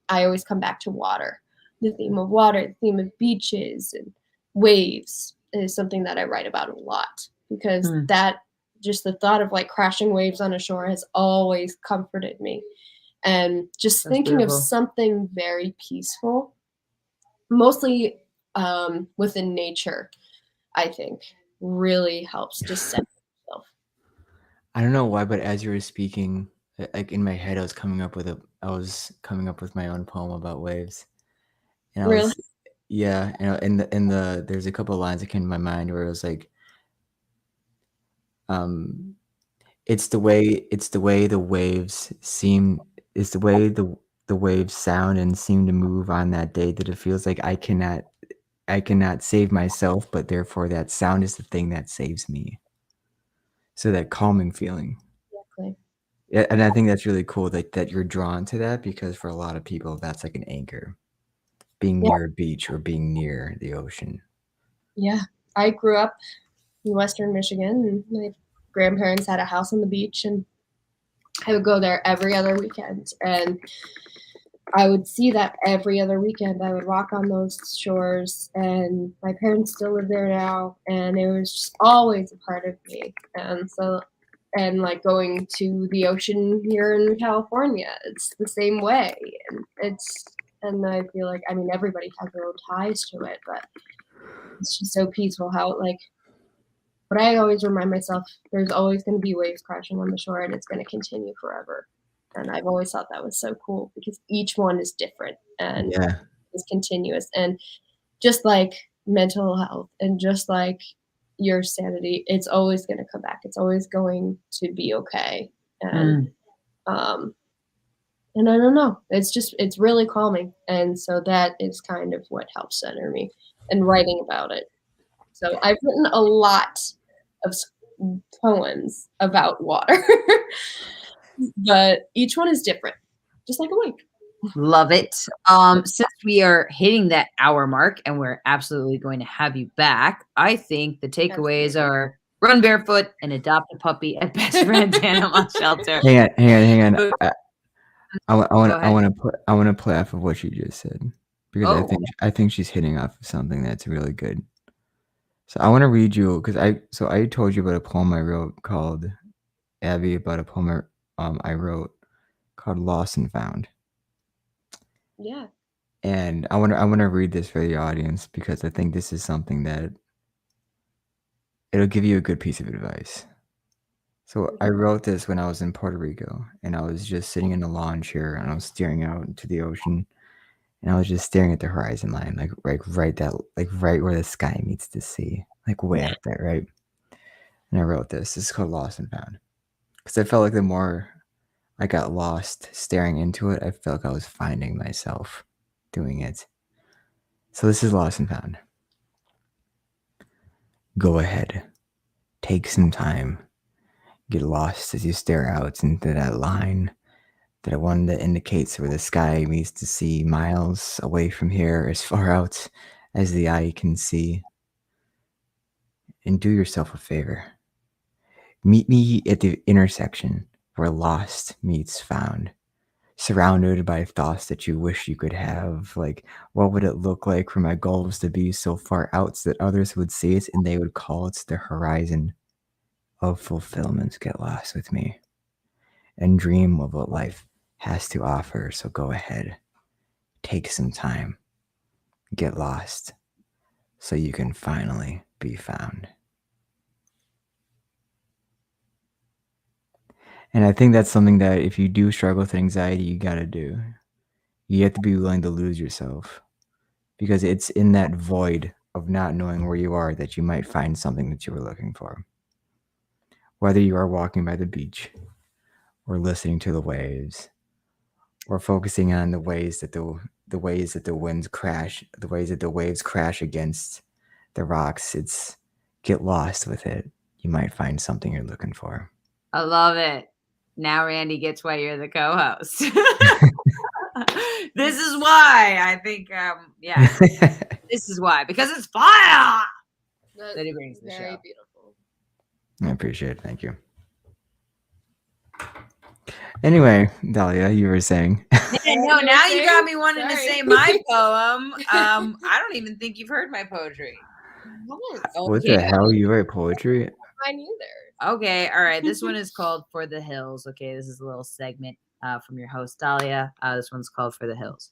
I always come back to water. The theme of water, the theme of beaches and waves is something that I write about a lot, because that just the thought of like crashing waves on a shore has always comforted me. And just thinking of something very peaceful, mostly within nature, I think really helps just set yourself. I don't know why, but as you were speaking, like in my head, I was coming up with my own poem about waves. And Really? Yeah, there's a couple of lines that came to my mind where it was like, it's the way the waves seem, it's the way the waves sound and seem to move on that day, that it feels like I cannot save myself, but therefore that sound is the thing that saves me. So that calming feeling. Exactly. Yeah, and I think that's really cool that you're drawn to that, because for a lot of people that's like an anchor, being near a beach or being near the ocean. Yeah, I grew up in Western Michigan, and my grandparents had a house on the beach, and I would go there every other weekend, and I would see that every other weekend. I would walk on those shores, and my parents still live there now, and it was just always a part of me. And so And like going to the ocean here in California, it's the same way. And I feel like, I mean, everybody has their own ties to it, but it's just so peaceful how like, but I always remind myself there's always going to be waves crashing on the shore and it's going to continue forever. And I've always thought that was so cool because each one is different and is continuous. And just like mental health and just like your sanity, it's always going to come back. It's always going to be okay. And and I don't know, it's really calming. And so that is kind of what helps center me and writing about it. So I've written a lot of poems about water, but each one is different, just like a wake. Love it. Since we are hitting that hour mark and we're absolutely going to have you back, I think the takeaways are run barefoot and adopt a puppy at Best Friends Animal Shelter. Hang on. I want to play off of what you just said because I think she's hitting off of something that's really good. So I want to read you because I told you about a poem I wrote called Abby about a poem I wrote called Lost and Found. Yeah. And I want to read this for the audience because I think this is something that it'll give you a good piece of advice. So I wrote this when I was in Puerto Rico and I was just sitting in a lawn chair and I was staring out into the ocean and I was just staring at the horizon line, like right where the sky meets the sea, like way up there, right? And I wrote this. This is called Lost and Found because I felt like the more I got lost staring into it, I felt like I was finding myself doing it. So this is Lost and Found. Go ahead. Take some time. Get lost as you stare out into that line, that one that indicates where the sky meets the sea, miles away from here, as far out as the eye can see. And do yourself a favor. Meet me at the intersection where lost meets found. Surrounded by thoughts that you wish you could have, like what would it look like for my goals to be so far out so that others would see it and they would call it the horizon of fulfillment. Get lost with me and dream of what life has to offer. So go ahead, take some time, get lost so you can finally be found. And I think that's something that if you do struggle with anxiety, you got to do. You have to be willing to lose yourself because it's in that void of not knowing where you are that you might find something that you were looking for. Whether you are walking by the beach or listening to the waves or focusing on the ways that the ways that the winds crash, the ways that the waves crash against the rocks, it's get lost with it. You might find something you're looking for. I love it. Now Randy gets why you're the co-host. This is why I think, this is why, because it's fire that he brings to the show. Very beautiful. I appreciate it. Thank you. Anyway, Dahlia, you were saying. No, now you got me wanting to say my poem. I don't even think you've heard my poetry. What the hell? You write poetry? Mine either. Okay, all right. This one is called For the Hills. Okay, this is a little segment from your host, Dahlia. This one's called For the Hills.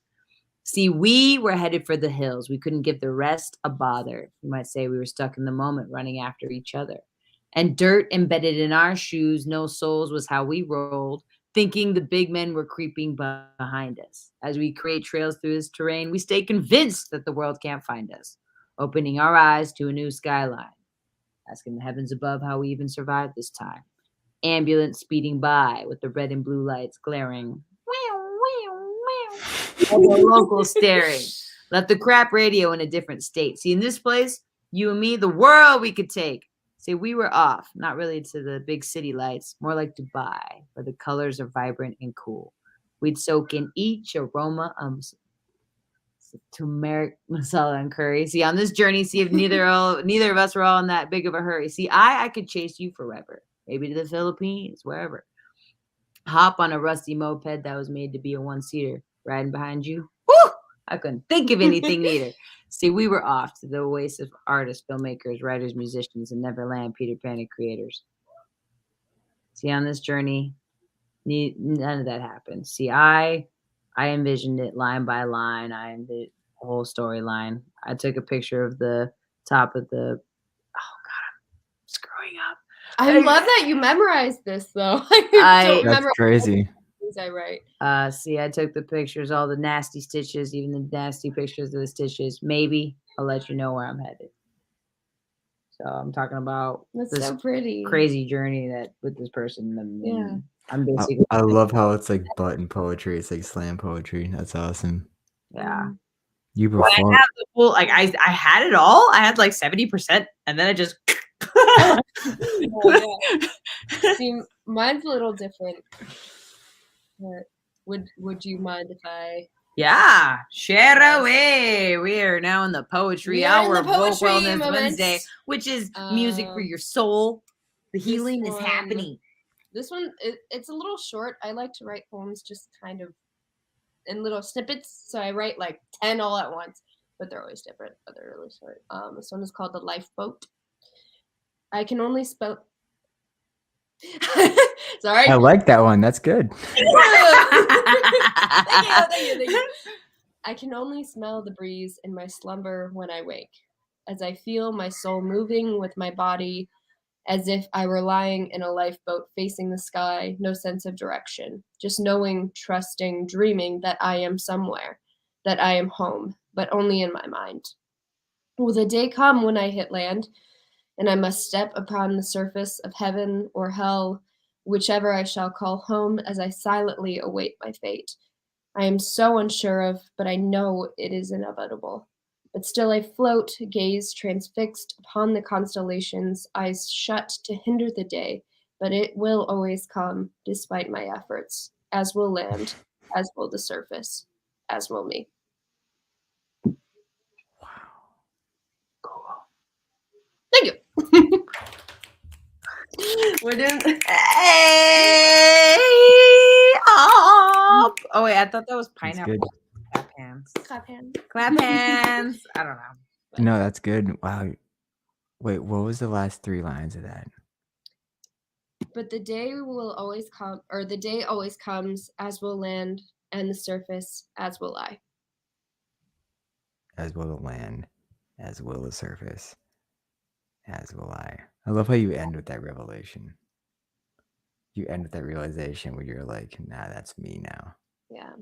See, we were headed for the hills. We couldn't give the rest a bother. You might say we were stuck in the moment, running after each other. And dirt embedded in our shoes, no souls was how we rolled, thinking the big men were creeping behind us. As we create trails through this terrain, we stay convinced that the world can't find us, opening our eyes to a new skyline, asking the heavens above how we even survived this time. Ambulance speeding by with the red and blue lights glaring. The locals staring. Left the crap radio in a different state. See, in this place, you and me, the world we could take. See, we were off, not really to the big city lights, more like Dubai, where the colors are vibrant and cool. We'd soak in each aroma of turmeric, masala, and curry. See, on this journey, see if neither of us were all in that big of a hurry. See, I could chase you forever, maybe to the Philippines, wherever. Hop on a rusty moped that was made to be a one-seater, riding behind you. Woo! I couldn't think of anything neater. See, we were off to the oasis of artists, filmmakers, writers, musicians, and Neverland Peter Pan creators. See, on this journey, none of that happened. See, I envisioned it line by line. I envisioned the whole storyline. I took a picture of the top of the. Oh God, I'm screwing up. I love that you memorized this though. I don't That's remember crazy. things I write. See, I took the pictures, all the nasty stitches, even the nasty pictures of the stitches. Maybe I'll let you know where I'm headed. So I'm talking about That's this so pretty. crazy journey that with this person. And Yeah. I'm basically. I love how it's like button poetry. It's like slam poetry. That's awesome. Yeah. You Well, I perform. have the full, like I had it all. I had like 70%, and then I just. Oh, yeah. See, mine's a little different. But would you mind if I? Yeah, share Yes. away. We are now in the poetry We are in hour the of Woke poetry Wellness moment. Wednesday, which is music for your soul. The this healing is one- happening. This one, it's a little short. I like to write poems just kind of in little snippets. So I write like 10 all at once, but they're always different, but they're really short. This one is called The Lifeboat. I can only spell. Sorry. I like that one. That's good. Thank you. I can only smell the breeze in my slumber when I wake, as I feel my soul moving with my body, as if I were lying in a lifeboat facing the sky, no sense of direction, just knowing, trusting, dreaming that I am somewhere, that I am home, but only in my mind. Will the day come when I hit land, and I must step upon the surface of heaven or hell, whichever I shall call home, as I silently await my fate? I am so unsure of, but I know it is inevitable. But still I float, gaze transfixed upon the constellations, eyes shut to hinder the day, but it will always come, despite my efforts, as will land, as will the surface, as will me. Thank you. We're doing. Hey, oh wait, I thought that was That's pineapple. good. Clap hands. Clap hands. Clap hands. I don't know. No, that's good. Wow. Wait, what was the last 3 lines of that? But the day will always come, or the day always comes, as will land, and the surface, as will I. As will the land, as will the surface, as will I. I love how you end with that revelation. You end with that realization where you're like, nah, that's me now. Yeah.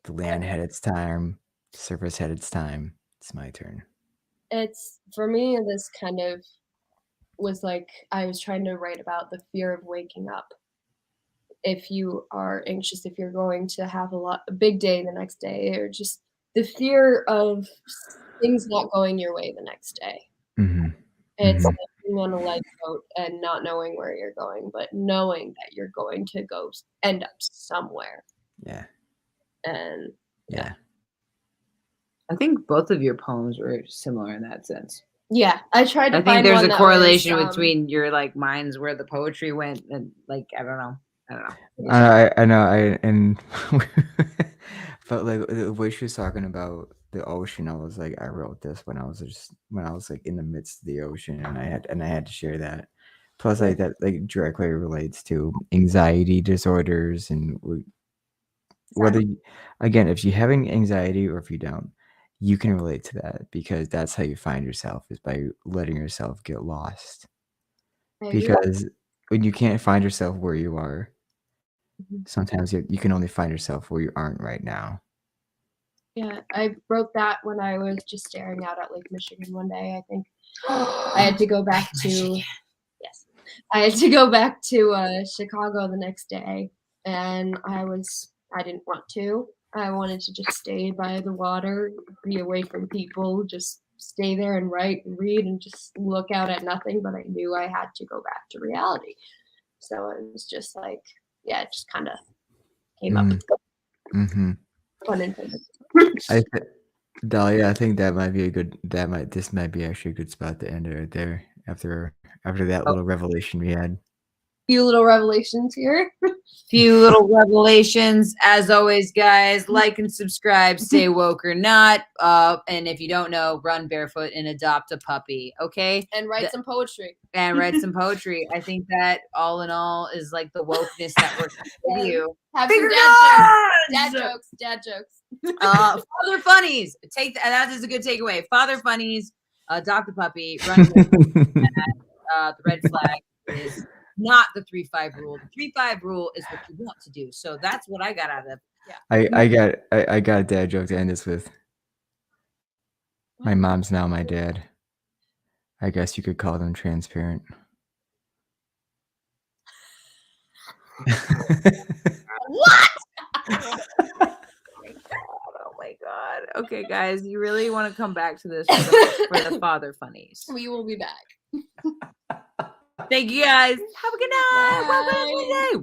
The land had its time, the surface had its time. It's my turn. It's, for me, this kind of was like, I was trying to write about the fear of waking up. If you are anxious, if you're going to have a big day the next day, or just the fear of things not going your way the next day. Mm-hmm. It's like being on a lifeboat and not knowing where you're going, but knowing that you're going to go end up somewhere. Yeah. And Yeah. I think both of your poems were similar in that sense. yeah, I tried to I find think there's one a that correlation was, between your like minds where the poetry went and like I don't know. I know. And but like the way she was talking about the ocean, I was like, I wrote this when I was like in the midst of the ocean, and I had to share that. Plus, like that like directly relates to anxiety disorders and whether again, if you have anxiety or if you don't, you can relate to that because that's how you find yourself is by letting yourself get lost. Because when you can't find yourself where you are, sometimes you can only find yourself where you aren't right now. Yeah, I wrote that when I was just staring out at Lake Michigan one day. I think I had to go back to I had to go back to Chicago the next day, and I didn't want to. I wanted to just stay by the water, be away from people, just stay there and write and read and just look out at nothing. But I knew I had to go back to reality. So it was just like, yeah, it just kind of came up. Mm-hmm. Pun intended. Dahlia, I think that might be this might be actually a good spot to end it right there after that little revelation we had. Few little revelations here. Few little revelations. As always, guys, like and subscribe, stay woke or not. And if you don't know, run barefoot and adopt a puppy. Okay. And write some poetry. And write some poetry. I think that all in all is like the wokeness that we're with you. Have Finger some dad jokes. Father funnies. Take that is a good takeaway. Father funnies. Adopt a puppy. Run. The red flag is not the 3-5 rule. The 3-5 rule is what you want to do. So that's what I got out of. I got a dad joke to end this with. My mom's now my dad. I guess you could call them transparent. What? Oh my god. Okay, guys, you really want to come back to this for the father funnies. We will be back. Thank you guys. Have a good night. Bye. Bye.